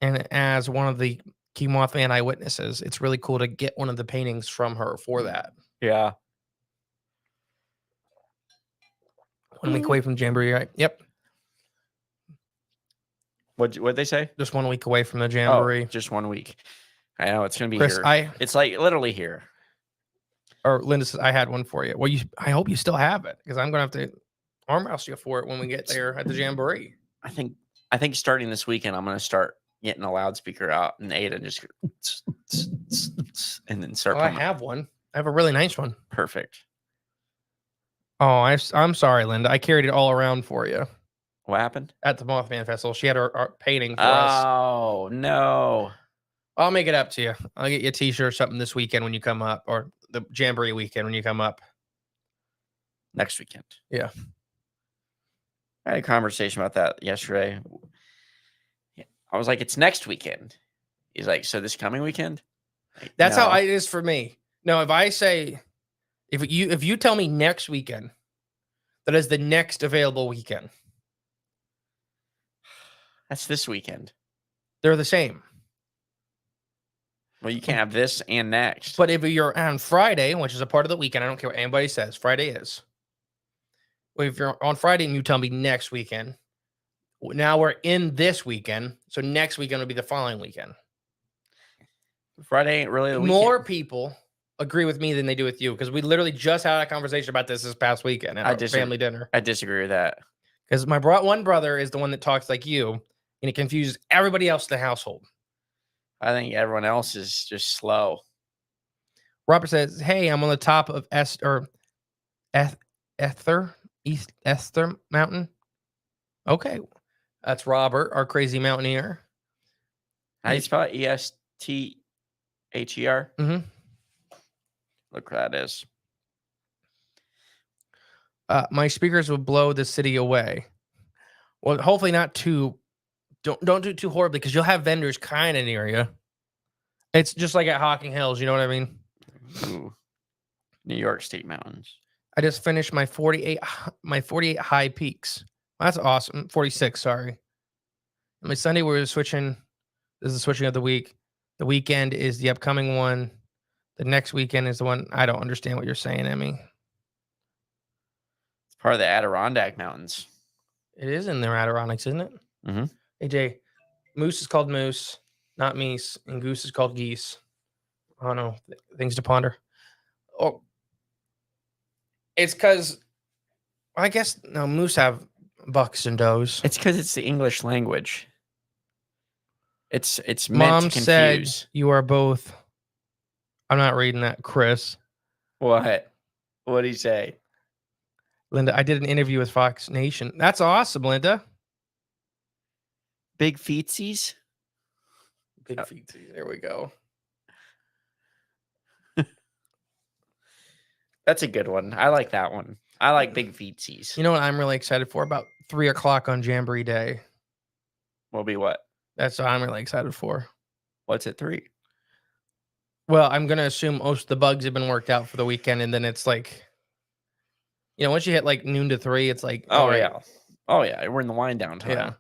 Speaker 1: and as one of the key Mothman eyewitnesses, it's really cool to get one of the paintings from her for that.
Speaker 2: Yeah.
Speaker 1: 1 week away from Jamboree, right? Yep.
Speaker 2: What'd they say?
Speaker 1: Just 1 week away from the Jamboree.
Speaker 2: Oh, just 1 week. I know it's gonna be
Speaker 1: Chris,
Speaker 2: here. It's like literally here.
Speaker 1: Or Linda says, I had one for you. Well, I hope you still have it because I'm gonna have to arm wrestle you for it when we get there at the Jamboree.
Speaker 2: I think starting this weekend, I'm gonna start getting a loudspeaker out and Ada just and then start.
Speaker 1: Oh, I have one. I have a really nice one.
Speaker 2: Perfect.
Speaker 1: Oh, I'm sorry, Linda. I carried it all around for you.
Speaker 2: What happened?
Speaker 1: At the Mothman Festival. She had her painting for us.
Speaker 2: Oh, no.
Speaker 1: I'll make it up to you. I'll get you a t-shirt or something this weekend when you come up, or the Jamboree weekend when you come up.
Speaker 2: Next weekend.
Speaker 1: Yeah.
Speaker 2: I had a conversation about that yesterday. I was like, it's next weekend. He's like, so this coming weekend? Like,
Speaker 1: That's
Speaker 2: no.
Speaker 1: how it is for me. No, if I say, if you tell me next weekend, that is the next available weekend.
Speaker 2: That's this weekend.
Speaker 1: They're the same.
Speaker 2: Well, you can't have this and next.
Speaker 1: But if you're on Friday, which is a part of the weekend, I don't care what anybody says, Friday is. Well, if you're on Friday and you tell me next weekend, now we're in this weekend, so next weekend will be the following weekend.
Speaker 2: Friday ain't really the weekend.
Speaker 1: More people agree with me than they do with you because we literally just had a conversation about this past weekend at our family dinner.
Speaker 2: I disagree with that.
Speaker 1: Because my one brother is the one that talks like you, and it confuses everybody else in the household.
Speaker 2: I think everyone else is just slow.
Speaker 1: Robert says, "Hey, I'm on the top of Esther Mountain." Okay, that's Robert, our crazy mountaineer.
Speaker 2: How do you spell it? ESTHER?
Speaker 1: Mm-hmm.
Speaker 2: Look what that is.
Speaker 1: My speakers will blow the city away. Well, hopefully not too. Don't do it too horribly because you'll have vendors kind of near you. It's just like at Hocking Hills, you know what I mean?
Speaker 2: Ooh. New York State mountains.
Speaker 1: I just finished my 48 high peaks. Well, that's awesome. 46, sorry. And my Sunday we're switching. This is the switching of the week. The weekend is the upcoming one. The next weekend is the one. I don't understand what you're saying, Emmy.
Speaker 2: It's part of the Adirondack Mountains.
Speaker 1: It is in the Adirondacks, isn't it?
Speaker 2: Mm-hmm.
Speaker 1: AJ, moose is called moose, not meese, and goose is called geese. Oh no, things to ponder. Oh, it's because I guess no moose have bucks and does.
Speaker 2: It's because it's the English language. It's meant
Speaker 1: Mom
Speaker 2: to confuse.
Speaker 1: said you are both. I'm not reading that, Chris.
Speaker 2: What? What did he say?
Speaker 1: Linda, I did an interview with Fox Nation. That's awesome, Linda.
Speaker 2: Big feetsies?
Speaker 1: Big feetsies. There we go.
Speaker 2: That's a good one. I like that one. I like big feetsies.
Speaker 1: You know what I'm really excited for? About 3 o'clock on Jamboree Day.
Speaker 2: Will be what?
Speaker 1: That's what I'm really excited for.
Speaker 2: What's at 3?
Speaker 1: Well, I'm going to assume most of the bugs have been worked out for the weekend, and then it's like, once you hit like noon to 3, it's like,
Speaker 2: oh, right. Yeah. Oh, yeah. We're in the wind down time.
Speaker 1: Yeah.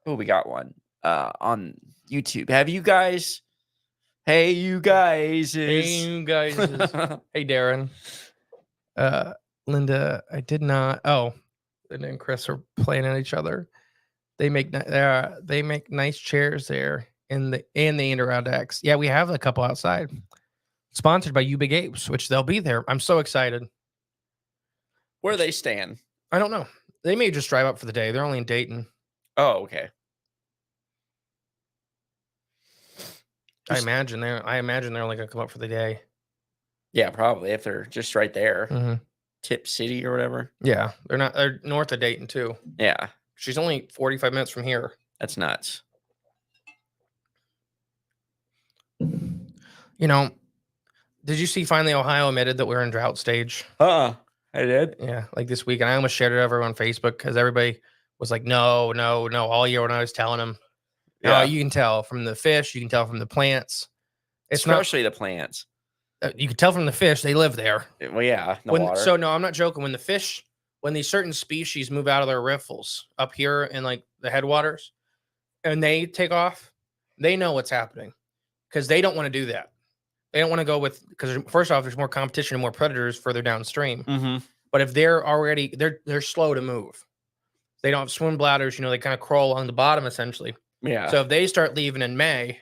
Speaker 2: Oh, we got one. on YouTube. Have you guys? Hey, you guys!
Speaker 1: Hey, you guys. Hey, Darren. Linda, I did not. Oh, Linda and Chris are playing at each other. They make nice chairs there in the Adirondacks. Yeah, we have a couple outside. Sponsored by You Big Apes, which they'll be there. I'm so excited.
Speaker 2: Where are they staying?
Speaker 1: I don't know. They may just drive up for the day. They're only in Dayton.
Speaker 2: Oh, okay.
Speaker 1: I imagine they're only gonna come up for the day.
Speaker 2: Yeah, probably if they're just right there,
Speaker 1: Mm-hmm.
Speaker 2: Tip City or whatever.
Speaker 1: Yeah, they're not. They're north of Dayton too.
Speaker 2: Yeah,
Speaker 1: She's only 45 minutes from here.
Speaker 2: that's nuts.
Speaker 1: You know, did you see finally Ohio admitted that we're in drought stage?
Speaker 2: I did.
Speaker 1: Yeah, like this week, and I almost shared it over on Facebook because everybody was like, "No, no, no!" All year when I was telling them,
Speaker 2: Yeah,
Speaker 1: you can tell from the fish, you can tell from the plants. It's
Speaker 2: especially the plants.
Speaker 1: not. You can tell from the fish; they live there.
Speaker 2: Well, yeah, the water.
Speaker 1: So no, I'm not joking. When these certain species move out of their riffles up here in like the headwaters, and they take off, they know what's happening because they don't want to do that. They don't want to go with because first off, there's more competition and more predators further downstream.
Speaker 2: Mm-hmm.
Speaker 1: But if they're already they're slow to move. They don't have swim bladders, they kind of crawl along the bottom essentially.
Speaker 2: Yeah.
Speaker 1: So if they start leaving in May,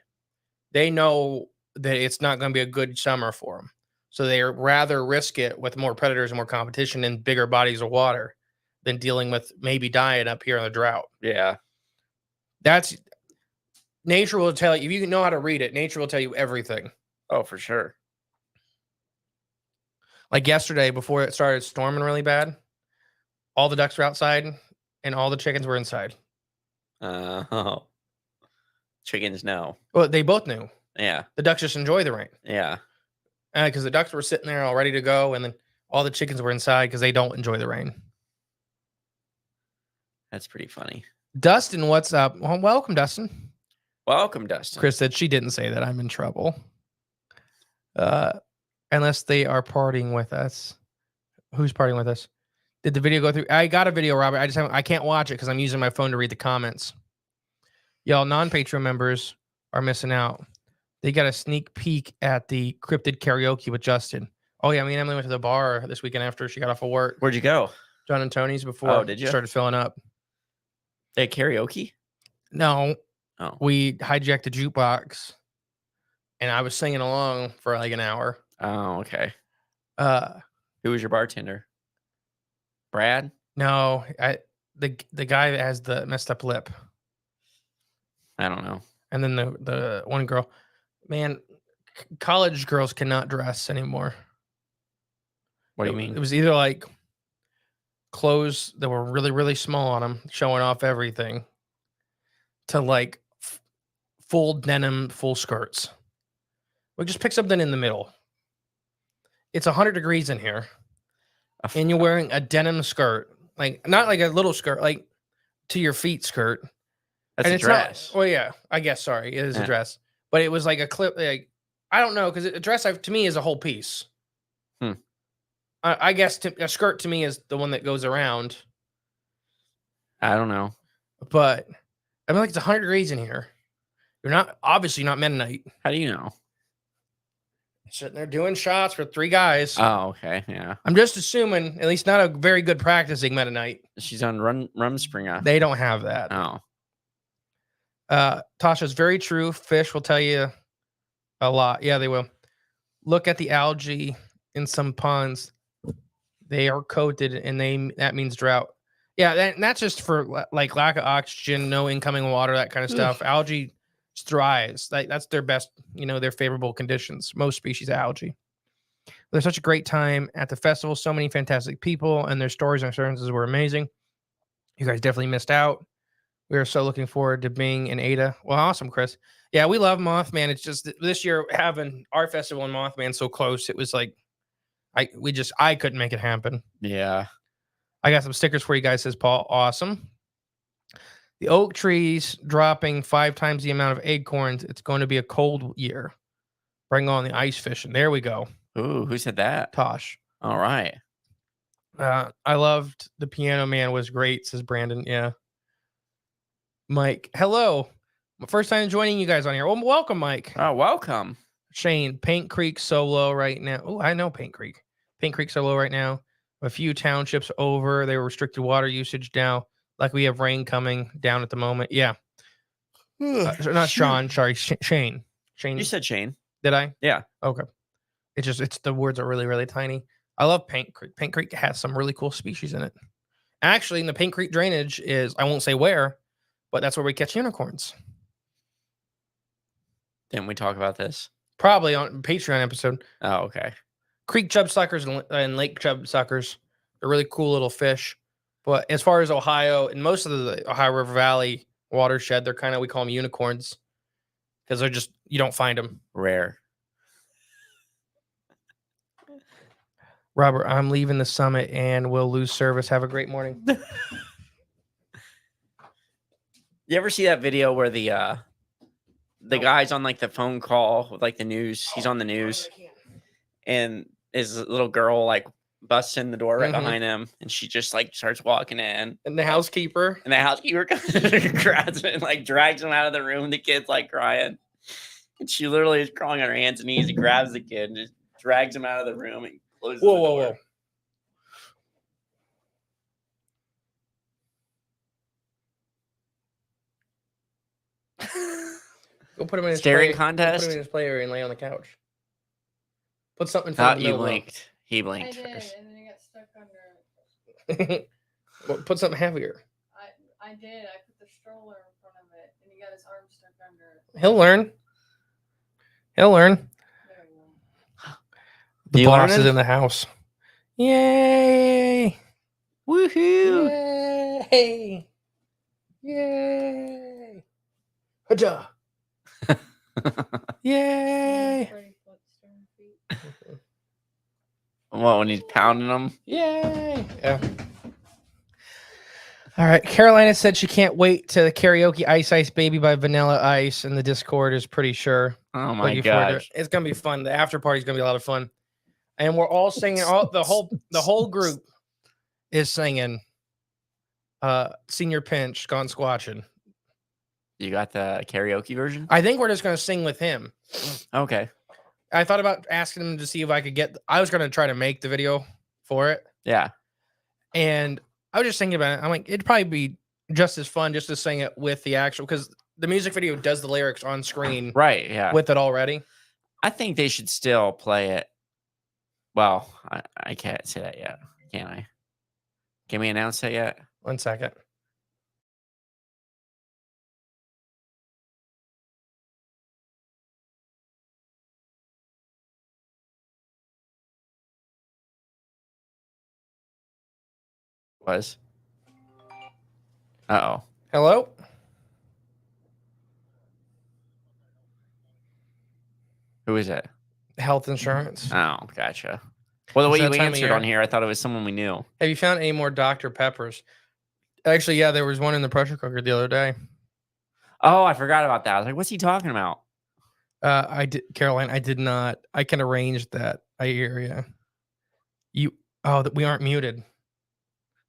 Speaker 1: they know that it's not going to be a good summer for them. So they rather risk it with more predators and more competition and bigger bodies of water than dealing with maybe dying up here in the drought.
Speaker 2: Yeah.
Speaker 1: That's nature will tell you if you know how to read it. Nature will tell you everything.
Speaker 2: Oh, for sure.
Speaker 1: Like yesterday, before it started storming really bad, all the ducks were outside and all the chickens were inside.
Speaker 2: Oh. Chickens know.
Speaker 1: Well, they both knew.
Speaker 2: Yeah.
Speaker 1: The ducks just enjoy the rain.
Speaker 2: Yeah.
Speaker 1: Because the ducks were sitting there all ready to go, and then all the chickens were inside because they don't enjoy the rain.
Speaker 2: That's pretty funny.
Speaker 1: Dustin, what's up? Well, welcome, Dustin.
Speaker 2: Welcome, Dustin.
Speaker 1: Chris said she didn't say that. I'm in trouble. Unless they are partying with us. Who's partying with us? Did the video go through? I got a video, Robert. I can't watch it because I'm using my phone to read the comments. Y'all non-Patreon members are missing out. They got a sneak peek at the cryptid karaoke with Justin. Oh yeah, me and Emily went to the bar this weekend after she got off of work.
Speaker 2: Where'd you go?
Speaker 1: John and Tony's before
Speaker 2: did you?
Speaker 1: Started filling up.
Speaker 2: They had karaoke?
Speaker 1: No.
Speaker 2: Oh.
Speaker 1: We hijacked the jukebox and I was singing along for like an hour.
Speaker 2: Oh, okay.
Speaker 1: Who
Speaker 2: was your bartender? Brad?
Speaker 1: No, the guy that has the messed up lip.
Speaker 2: I don't know.
Speaker 1: And then the one girl. Man, college girls cannot dress anymore.
Speaker 2: What do you mean?
Speaker 1: It was either like clothes that were really, really small on them, showing off everything, to like full denim, full skirts. We just pick something in the middle. It's 100 degrees in here, and you're wearing a denim skirt, like not like a little skirt, like to your feet skirt.
Speaker 2: That's a dress.
Speaker 1: Well, yeah, I guess. Sorry, it is a dress, but it was like a clip. Like I don't know because a dress to me is a whole piece. I guess a skirt to me is the one that goes around.
Speaker 2: I don't know,
Speaker 1: but I mean, like it's 100 degrees in here. You're obviously not Mennonite.
Speaker 2: How do you know?
Speaker 1: Sitting there doing shots for 3 guys.
Speaker 2: Oh, okay, yeah.
Speaker 1: I'm just assuming, at least not a very good practicing Mennonite.
Speaker 2: She's on Rumspringa.
Speaker 1: They don't have that.
Speaker 2: Oh.
Speaker 1: Tasha's very true. Fish will tell you a lot. Yeah, they will. Look at the algae in some ponds. They are coated, and that means drought. Yeah, that's just for like lack of oxygen, no incoming water, that kind of stuff. Algae thrives. That's their best, their favorable conditions. Most species of algae. There's such a great time at the festival. So many fantastic people, and their stories and experiences were amazing. You guys definitely missed out. We are so looking forward to being in Ada. Well, awesome, Chris. Yeah, we love Mothman. It's just this year having our festival and Mothman so close, it was like I couldn't make it happen.
Speaker 2: Yeah.
Speaker 1: I got some stickers for you guys, says Paul. Awesome. The oak trees dropping 5 times the amount of acorns. It's going to be a cold year. Bring on the ice fishing. There we go.
Speaker 2: Ooh, who said that?
Speaker 1: Tosh.
Speaker 2: All right.
Speaker 1: I loved the Piano Man was great, says Brandon. Yeah. Mike, hello. First time joining you guys on here. Well, welcome, Mike.
Speaker 2: Oh, welcome.
Speaker 1: Shane, Paint Creek so low right now. Oh, I know Paint Creek. Paint Creek so low right now. A few townships over. They were restricted water usage now. Like we have rain coming down at the moment. Yeah. Not Sean. Sorry, Shane. Shane.
Speaker 2: You said Shane.
Speaker 1: Did I?
Speaker 2: Yeah.
Speaker 1: Okay. It's the words are really, really tiny. I love Paint Creek. Paint Creek has some really cool species in it. Actually, in the Paint Creek drainage is, I won't say where, but that's where we catch unicorns.
Speaker 2: Didn't we talk about this?
Speaker 1: Probably on Patreon episode.
Speaker 2: Oh, okay.
Speaker 1: Creek chub suckers and lake chub suckers. They're really cool little fish. But as far as Ohio, and most of the Ohio River Valley watershed, they're kind of, we call them unicorns because they're just, you don't find them.
Speaker 2: Rare.
Speaker 1: Robert, I'm leaving the summit and we'll lose service. Have a great morning.
Speaker 2: You ever see that video where the guy's on like the phone call with like the news? He's on the news, and his little girl like busts in the door right behind him, and she just like starts walking in.
Speaker 1: And the housekeeper
Speaker 2: grabs him and like drags him out of the room. The kid's like crying, and she literally is crawling on her hands and knees and grabs the kid and just drags him out of the room and closes the door.
Speaker 1: Go put him in his
Speaker 2: staring
Speaker 1: play,
Speaker 2: contest.
Speaker 1: Put him in his play area and lay on the couch. Put something in front of
Speaker 2: you blinked. He blinked.
Speaker 3: I did,
Speaker 2: first.
Speaker 3: and then he got stuck under it.
Speaker 1: Well, put something heavier.
Speaker 3: I did. I put the stroller in front of it, and he got his arm stuck under it.
Speaker 1: He'll learn. He'll learn.
Speaker 3: There we go.
Speaker 1: The
Speaker 2: You
Speaker 1: boss
Speaker 2: learning?
Speaker 1: is in the house. Yay!
Speaker 2: Woohoo!
Speaker 1: Yay! Yay! Haja! Yay!
Speaker 3: Freddy Flintstone feet.
Speaker 2: What, when he's pounding them?
Speaker 1: Yay! Yeah. All right. Carolina said she can't wait to karaoke Ice Ice Baby by Vanilla Ice, and the Discord is pretty sure.
Speaker 2: Oh my
Speaker 1: Looking forward to
Speaker 2: gosh!
Speaker 1: it. It's gonna be fun. The after party is gonna be a lot of fun, and we're all singing. The whole group is singing. Senior Pinch gone squatching.
Speaker 2: You got the karaoke version?
Speaker 1: I think we're just gonna sing with him.
Speaker 2: Okay.
Speaker 1: I thought about asking him to see if I could get. I was gonna try to make the video for it,
Speaker 2: Yeah.
Speaker 1: and I was just thinking about it. I'm like, it'd probably be just as fun just to sing it with the actual, because the music video does the lyrics on screen
Speaker 2: Right. Yeah.
Speaker 1: with it already.
Speaker 2: I think they should still play it. Well, I can't say that yet, can I? Can we announce that yet?
Speaker 1: 1 second.
Speaker 2: Was. Uh-oh.
Speaker 1: Hello?
Speaker 2: Who is it?
Speaker 1: Health insurance.
Speaker 2: Oh, gotcha. Well, the
Speaker 1: It's
Speaker 2: way
Speaker 1: that
Speaker 2: you
Speaker 1: time of
Speaker 2: answered
Speaker 1: year.
Speaker 2: on here, I thought it was someone we knew.
Speaker 1: Have you found any more Dr. Peppers? Actually, yeah, there was one in the pressure cooker the other day.
Speaker 2: Oh, I forgot about that. I was like, what's he talking about?
Speaker 1: I did, Caroline. I did not. I can arrange that area. That we aren't muted.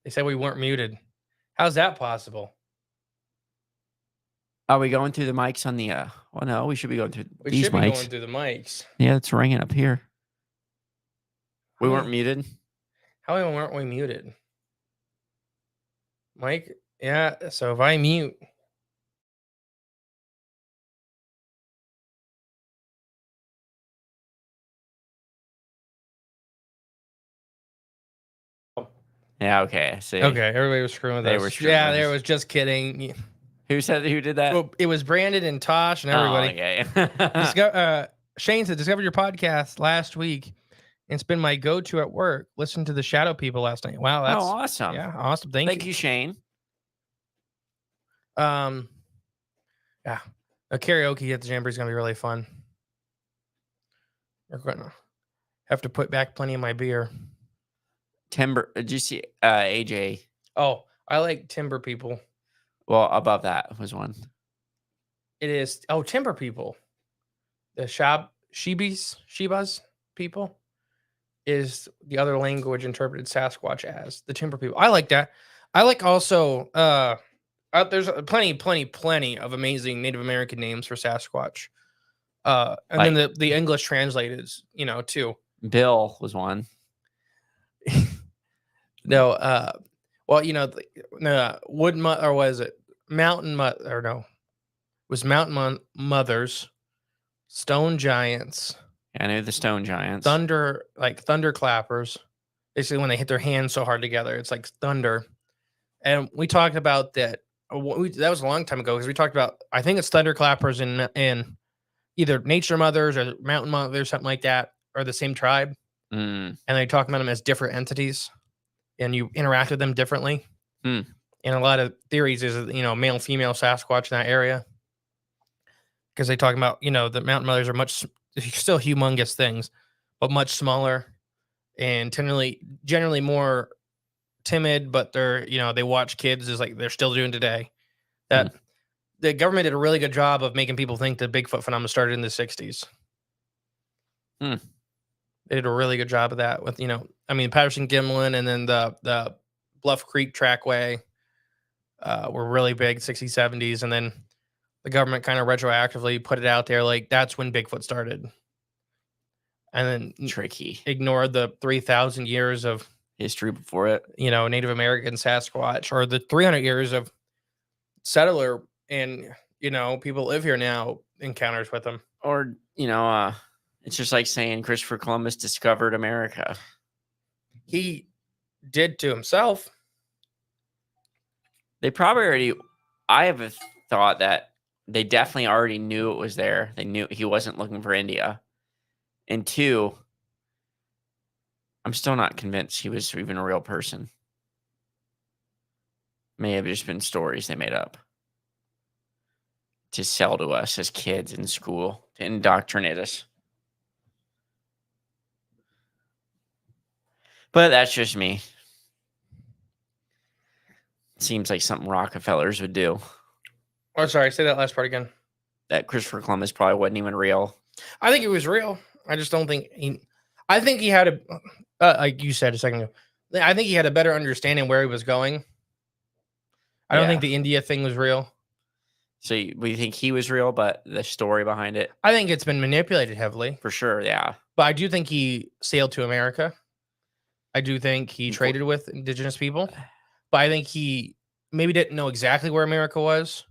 Speaker 1: They said we weren't muted. How's that possible?
Speaker 2: Are we going through the mics on the? Well, no, we should be going through
Speaker 1: We
Speaker 2: these
Speaker 1: should be
Speaker 2: mics.
Speaker 1: going through the mics.
Speaker 2: Yeah, it's ringing up here. We
Speaker 1: How
Speaker 2: weren't
Speaker 1: many-
Speaker 2: muted.
Speaker 1: How weren't we muted? Mike? Yeah. So if I mute.
Speaker 2: Yeah. Okay. I see.
Speaker 1: Okay, everybody was screwing with
Speaker 2: They
Speaker 1: us.
Speaker 2: were screwing
Speaker 1: Yeah,
Speaker 2: with
Speaker 1: there
Speaker 2: us.
Speaker 1: was just kidding.
Speaker 2: Who did that?
Speaker 1: Well, it was Brandon and Tosh and everybody.
Speaker 2: Oh, okay.
Speaker 1: Shane said, discovered your podcast last week. And it's been my go-to at work. Listen to the Shadow People last night. Wow, that's
Speaker 2: awesome.
Speaker 1: yeah, awesome. Thank
Speaker 2: you, Shane.
Speaker 1: Yeah, a karaoke at the Jamboree is gonna be really fun. We're gonna have to put back plenty of my beer.
Speaker 2: Timber. Did you see AJ?
Speaker 1: Oh, I like Timber People.
Speaker 2: Well, above that was one.
Speaker 1: It is Timber People. The Shebas people is the other language interpreted Sasquatch as the Timber People. I like that. I like also There's plenty of amazing Native American names for Sasquatch. And
Speaker 2: Like-
Speaker 1: then the English translated, too.
Speaker 2: Bill was one.
Speaker 1: No, well, the or was it mountain or no, it was mothers, stone giants,
Speaker 2: I knew the stone giants.
Speaker 1: thunder clappers. Basically, when they hit their hands so hard together, it's like thunder. And we talked about that. That was a long time ago because we talked about, I think it's thunder clappers in either nature mothers or mountain mothers, something like that, or the same tribe.
Speaker 2: Mm.
Speaker 1: And they talk about them as different entities, and you interact with them differently.
Speaker 2: Hmm.
Speaker 1: And a lot of theories is, male, female Sasquatch in that area. Because they talk about, the mountain mothers are still humongous things, but much smaller and generally more timid, but they're, they watch kids as like they're still doing today. That the government did a really good job of making people think the Bigfoot phenomenon started in the 60s.
Speaker 2: Hmm.
Speaker 1: They did a really good job of that with, Patterson Gimlin and then the Bluff Creek Trackway were really big 60s, 70s. And then the government kind of retroactively put it out there like that's when Bigfoot started. And then
Speaker 2: Tricky.
Speaker 1: ignored the 3,000 years of
Speaker 2: History before it.
Speaker 1: Native American Sasquatch, or the 300 years of settler and, people live here now encounters with them.
Speaker 2: Or, it's just like saying Christopher Columbus discovered America.
Speaker 1: He did to himself.
Speaker 2: They probably already, I have a thought that they definitely already knew it was there. They knew he wasn't looking for India. And two, I'm still not convinced he was even a real person. May have just been stories they made up to sell to us as kids in school, to indoctrinate us. But that's just me. Seems like something Rockefellers would do.
Speaker 1: Oh, sorry, say that last part again.
Speaker 2: That Christopher Columbus probably wasn't even real.
Speaker 1: I think it was real. I just don't think I think he had like you said a second ago, I think he had a better understanding where he was going. I don't think the India thing was real.
Speaker 2: So we think he was real, but the story behind it?
Speaker 1: I think it's been manipulated heavily.
Speaker 2: For sure, yeah.
Speaker 1: But I do think he sailed to America. I do think he traded with indigenous people. But I think he maybe didn't know exactly where America was.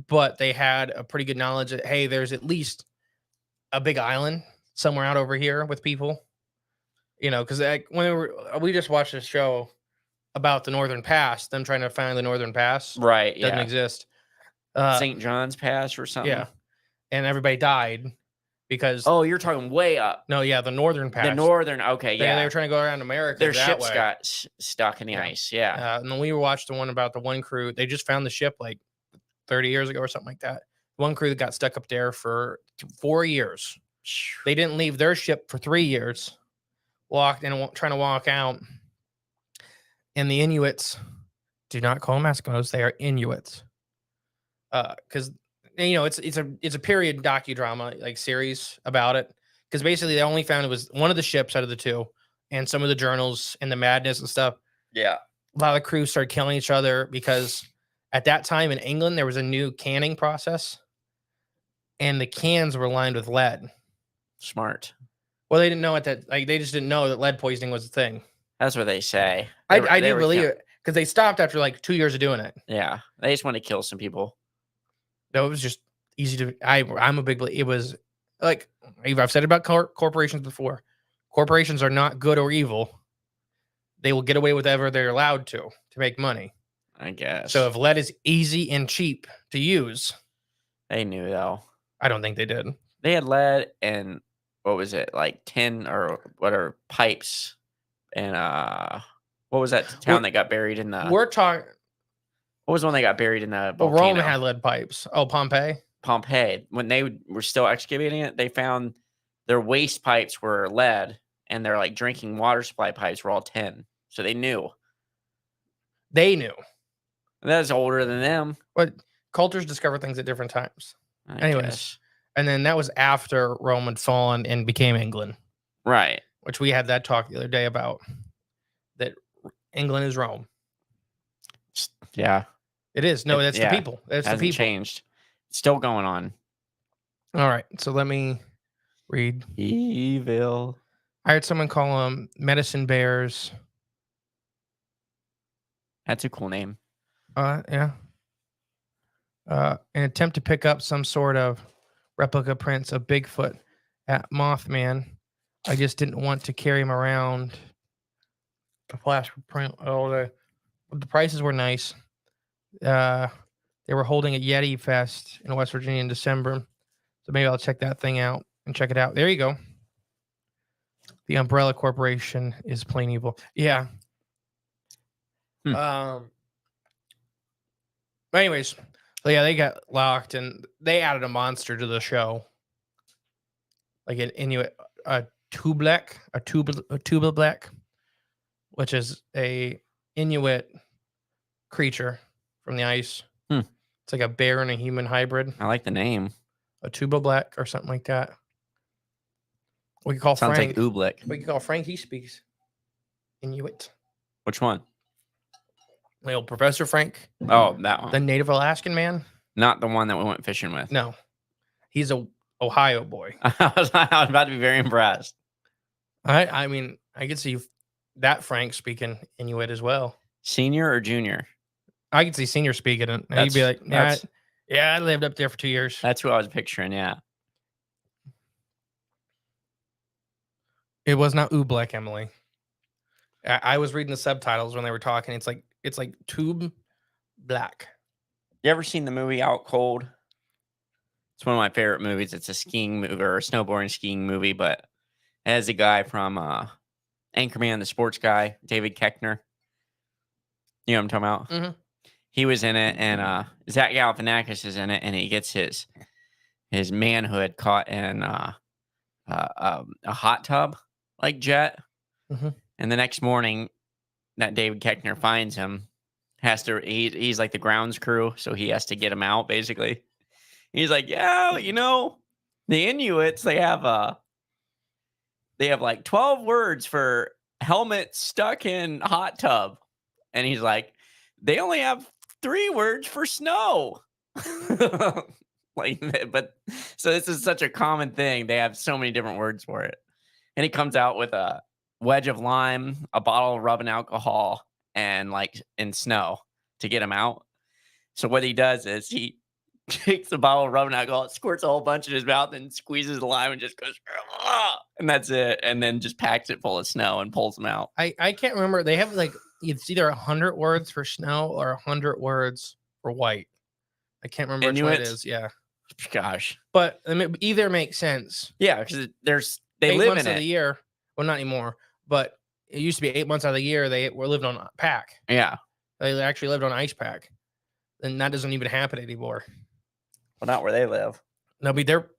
Speaker 1: But they had a pretty good knowledge that, hey, there's at least a big island somewhere out over here with people. Because when we just watched this show about the Northern Pass, them trying to find the Northern Pass.
Speaker 2: Right,
Speaker 1: Doesn't exist.
Speaker 2: St. John's Pass or something.
Speaker 1: Yeah. And everybody died because.
Speaker 2: Oh, you're talking way up.
Speaker 1: No, yeah, the Northern Pass.
Speaker 2: The Northern, okay, yeah.
Speaker 1: They were trying to go around America.
Speaker 2: Their ships got stuck in the ice, yeah.
Speaker 1: And then we watched the one about the one crew. They just found the ship like 30 years ago or something like that. One crew that got stuck up there for 4 years. They didn't leave their ship for 3 years. Trying to walk out. And the Inuits, do not call them Eskimos. They are Inuits. Because it's a period docudrama like series about it. Because basically they only found it was one of the ships out of the two, and some of the journals and the madness and stuff.
Speaker 2: Yeah.
Speaker 1: A lot of the crew started killing each other because at that time in England there was a new canning process, and the cans were lined with lead.
Speaker 2: Smart.
Speaker 1: Well, they didn't know they just didn't know that lead poisoning was a thing.
Speaker 2: That's what they say.
Speaker 1: I do believe it because they stopped after like 2 years of doing it.
Speaker 2: Yeah, they just want to kill some people.
Speaker 1: No, it was just easy to. I'm a big. It was like I've said about corporations before. Corporations are not good or evil. They will get away with whatever they're allowed to make money.
Speaker 2: I guess.
Speaker 1: So if lead is easy and cheap to use,
Speaker 2: they knew though.
Speaker 1: I don't think they did.
Speaker 2: They had lead and what was it, like tin or whatever pipes, and what was that town that got buried in the?
Speaker 1: We're talking.
Speaker 2: What was the one that got buried in the
Speaker 1: Well,
Speaker 2: volcano?
Speaker 1: Rome had lead pipes. Oh, Pompeii.
Speaker 2: Pompeii. When they were still excavating it, they found their waste pipes were lead, and their like drinking water supply pipes were all tin. So they knew.
Speaker 1: They knew.
Speaker 2: That's older than them.
Speaker 1: But cultures discover things at different times. Anyways.
Speaker 2: Guess.
Speaker 1: And then that was after Rome had fallen and became England.
Speaker 2: Right.
Speaker 1: Which we had that talk the other day about. That England is Rome.
Speaker 2: Yeah.
Speaker 1: It is. No, that's the people. That's the
Speaker 2: Hasn't
Speaker 1: people.
Speaker 2: changed. It's still going on.
Speaker 1: All right. So let me read.
Speaker 2: Evil.
Speaker 1: I heard someone call them medicine bears.
Speaker 2: That's a cool name.
Speaker 1: Yeah. An attempt to pick up some sort of replica prints of Bigfoot at Mothman. I just didn't want to carry him around. The flash print. Oh, the prices were nice. They were holding a Yeti Fest in West Virginia in December. So maybe I'll check that thing out and check it out. There you go. The Umbrella Corporation is plain evil. Yeah. Anyways, so yeah, they got locked and they added a monster to the show. Like an Inuit, a Tubalek, which is a Inuit creature from the ice. It's like a bear and a human hybrid.
Speaker 2: I like the name.
Speaker 1: A Tubalek or something like that. We could call
Speaker 2: Sounds
Speaker 1: Frank.
Speaker 2: like Oobleck.
Speaker 1: We could call Frank. He speaks Inuit.
Speaker 2: Which one?
Speaker 1: My old Professor Frank,
Speaker 2: Oh, that one.
Speaker 1: the Native Alaskan man.
Speaker 2: Not the one that we went fishing with.
Speaker 1: No, he's a Ohio boy.
Speaker 2: I was about to be very impressed.
Speaker 1: I mean, I could see that Frank speaking Inuit as well.
Speaker 2: Senior or junior?
Speaker 1: I could see senior speaking it. And he'd be like, yeah, I lived up there for 2 years.
Speaker 2: That's who I was picturing. Yeah.
Speaker 1: It was not Oobleck, Emily. I was reading the subtitles when they were talking. It's like Tube Black.
Speaker 2: You ever seen the movie Out Cold? It's one of my favorite movies. It's a skiing movie or a snowboarding skiing movie, but it has a guy from Anchorman, the sports guy, David Koechner. You know what I'm talking about?
Speaker 1: Mm-hmm.
Speaker 2: He was in it, and Zach Galifianakis is in it, and he gets his manhood caught in a hot tub like jet.
Speaker 1: Mm-hmm.
Speaker 2: And the next morning, that David Koechner finds him. He's like the grounds crew, so he has to get him out. Basically, he's like, yeah, the Inuits they have like 12 words for helmet stuck in hot tub, and he's like, they only have 3 words for snow. But so this is such a common thing. They have so many different words for it, and he comes out with a wedge of lime, a bottle of rubbing alcohol, and snow to get him out. So what he does is he takes the bottle of rubbing alcohol, squirts a whole bunch in his mouth, and squeezes the lime and just goes, and that's it. And then just packs it full of snow and pulls them out.
Speaker 1: I can't remember. They have it's either 100 words for snow or 100 words for white. I can't remember which one it is. Yeah.
Speaker 2: Gosh.
Speaker 1: But either makes sense.
Speaker 2: Yeah, because they
Speaker 1: 8
Speaker 2: live
Speaker 1: months
Speaker 2: in
Speaker 1: of
Speaker 2: it.
Speaker 1: the year. Well, not anymore. But it used to be 8 months out of the year they were lived on pack.
Speaker 2: Yeah.
Speaker 1: They actually lived on ice pack. And that doesn't even happen anymore.
Speaker 2: Well, not where they live.
Speaker 1: No, but they're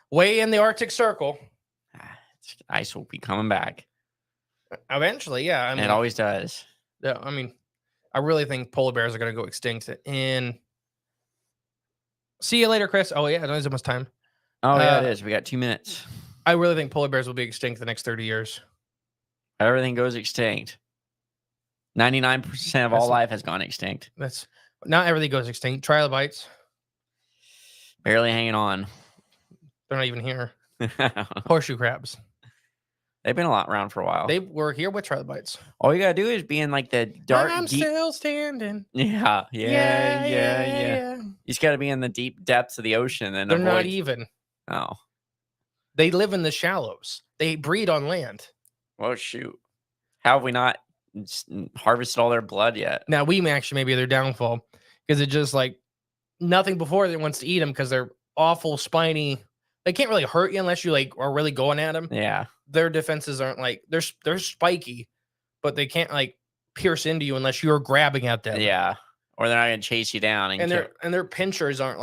Speaker 1: way in the Arctic Circle.
Speaker 2: Ice will be coming back.
Speaker 1: Eventually, yeah. I mean,
Speaker 2: it always does.
Speaker 1: Yeah, I mean, I really think polar bears are going to go extinct in. See you later, Chris. Oh, yeah, it's almost time.
Speaker 2: Oh, yeah, it is. We got 2 minutes.
Speaker 1: I really think polar bears will be extinct the next 30 years.
Speaker 2: Everything goes extinct. 99% of all life has gone extinct.
Speaker 1: That's not everything goes extinct. Trilobites.
Speaker 2: Barely hanging on.
Speaker 1: They're not even here. Horseshoe crabs.
Speaker 2: They've been around for a while.
Speaker 1: They were here with trilobites.
Speaker 2: All you gotta do is be in the dark.
Speaker 1: I'm
Speaker 2: deep...
Speaker 1: still standing.
Speaker 2: Yeah. You just gotta be in the deep depths of the ocean, and
Speaker 1: they're not even.
Speaker 2: Oh.
Speaker 1: They live in the shallows. They breed on land.
Speaker 2: Well, shoot. How have we not harvested all their blood yet?
Speaker 1: Now we maybe their downfall because it's just nothing before that wants to eat them because they're awful spiny. They can't really hurt you unless you are really going at them.
Speaker 2: Yeah.
Speaker 1: Their defenses aren't they're spiky, but they can't pierce into you unless you're grabbing at them.
Speaker 2: Yeah. Or they're not gonna chase you down
Speaker 1: and their pinchers aren't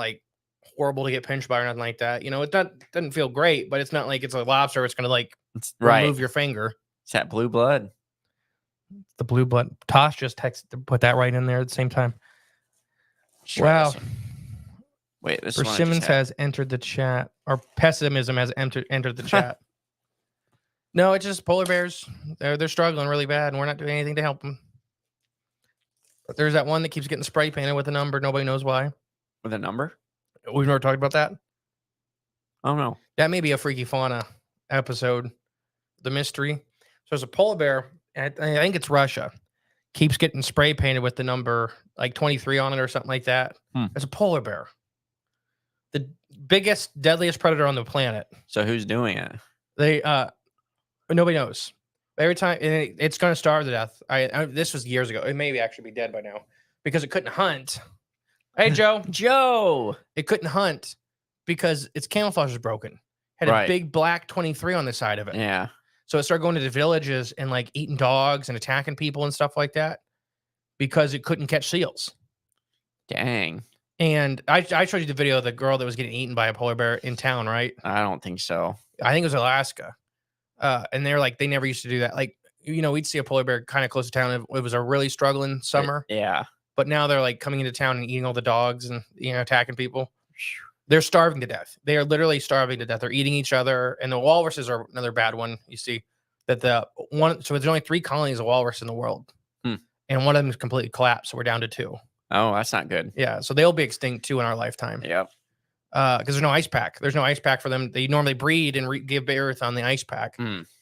Speaker 1: horrible to get pinched by or nothing like that. It doesn't feel great, but it's not like it's a lobster. It's gonna remove your finger.
Speaker 2: It's that blue blood.
Speaker 1: The blue blood. Tosh just texted to put that right in there at the same time.
Speaker 2: Sure,
Speaker 1: wow.
Speaker 2: Wait, this
Speaker 1: Persimmons has entered the chat, or pessimism has entered the chat. No, it's just polar bears. They're struggling really bad, and we're not doing anything to help them. There's that one that keeps getting spray painted with a number. Nobody knows why.
Speaker 2: With a number?
Speaker 1: We've never talked about that.
Speaker 2: Oh no.
Speaker 1: That may be a Freaky Fauna episode. The mystery. So there's a polar bear. I think it's Russia. Keeps getting spray painted with the number like 23 on it or something like that. It's a polar bear. The biggest, deadliest predator on the planet.
Speaker 2: So who's doing it?
Speaker 1: They nobody knows. Every time it's going to starve to death. This was years ago. It may actually be dead by now because it couldn't hunt. Hey Joe,
Speaker 2: Joe.
Speaker 1: it couldn't hunt because its camouflage was broken. Had a big black 23 on the side of it.
Speaker 2: Yeah.
Speaker 1: So it started going to the villages and like eating dogs and attacking people and stuff like that because it couldn't catch seals.
Speaker 2: Dang.
Speaker 1: And I showed you the video of the girl that was getting eaten by a polar bear in town, right?
Speaker 2: I don't think so.
Speaker 1: I think it was Alaska. And they're like, they never used to do that. Like, we'd see a polar bear kind of close to town. It was a really struggling summer.
Speaker 2: Yeah.
Speaker 1: But now they're like coming into town and eating all the dogs and, attacking people. They're starving to death. They are literally starving to death. They're eating each other. And the walruses are another bad one. You see that so there's only 3 colonies of walrus in the world. And one of them is completely collapsed. So we're down to 2.
Speaker 2: Oh, that's not good.
Speaker 1: Yeah. So they'll be extinct too in our lifetime.
Speaker 2: Yep.
Speaker 1: Because there's no ice pack. There's no ice pack for them. They normally breed and give birth on the ice pack.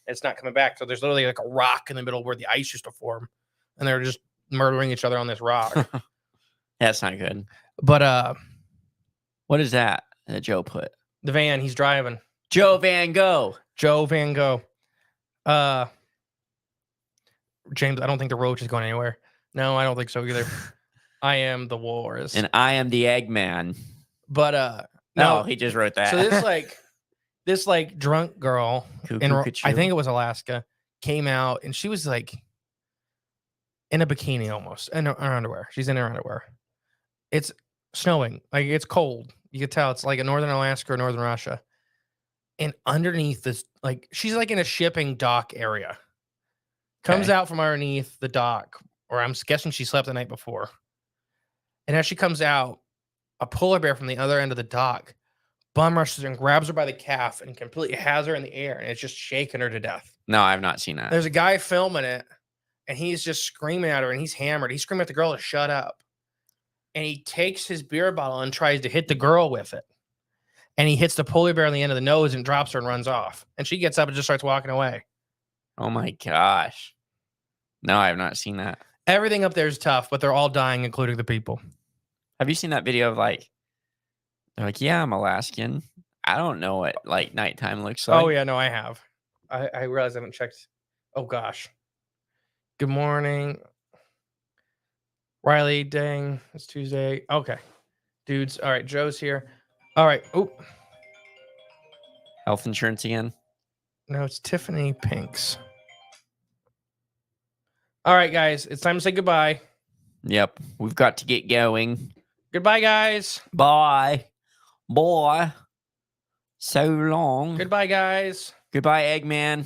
Speaker 1: It's not coming back. So there's literally like a rock in the middle where the ice used to form. And they're just murdering each other on this rock.
Speaker 2: That's not good.
Speaker 1: But
Speaker 2: what is that Joe put?
Speaker 1: the van he's driving.
Speaker 2: Joe Van Gogh.
Speaker 1: Joe Van Gogh. James, I don't think the roach is going anywhere. No, I don't think so either. I am the walrus.
Speaker 2: And I am the Eggman.
Speaker 1: But
Speaker 2: no, he just wrote that.
Speaker 1: So this drunk girl I think it was Alaska came out and she was like in a bikini almost in her underwear. She's in her underwear. It's snowing, like it's cold. You could tell it's like a northern Alaska or northern Russia. And underneath this, like she's like in a shipping dock area. Comes out from underneath the dock, or I'm guessing she slept the night before. And as she comes out, a polar bear from the other end of the dock bum rushes her and grabs her by the calf and completely has her in the air, and it's just shaking her to death.
Speaker 2: No, I've not seen that.
Speaker 1: There's a guy filming it, and he's just screaming at her, and he's hammered. He's screaming at the girl to shut up. And he takes his beer bottle and tries to hit the girl with it. And he hits the polar bear on the end of the nose and drops her and runs off. And she gets up and just starts walking away.
Speaker 2: Oh my gosh. No, I have not seen that.
Speaker 1: Everything up there is tough, but they're all dying, including the people.
Speaker 2: Have you seen that video of they're like, yeah, I'm Alaskan. I don't know what nighttime looks like.
Speaker 1: Oh yeah, no, I have. I realize I haven't checked. Oh gosh. Good morning. Riley, dang, it's Tuesday. Okay. Dudes. All right, Joe's here. All right. Oh.
Speaker 2: Health insurance again?
Speaker 1: No, it's Tiffany Pinks. All right, guys. It's time to say goodbye.
Speaker 2: Yep. We've got to get going.
Speaker 1: Goodbye, guys.
Speaker 2: Bye. Boy. So long.
Speaker 1: Goodbye, guys.
Speaker 2: Goodbye, Eggman.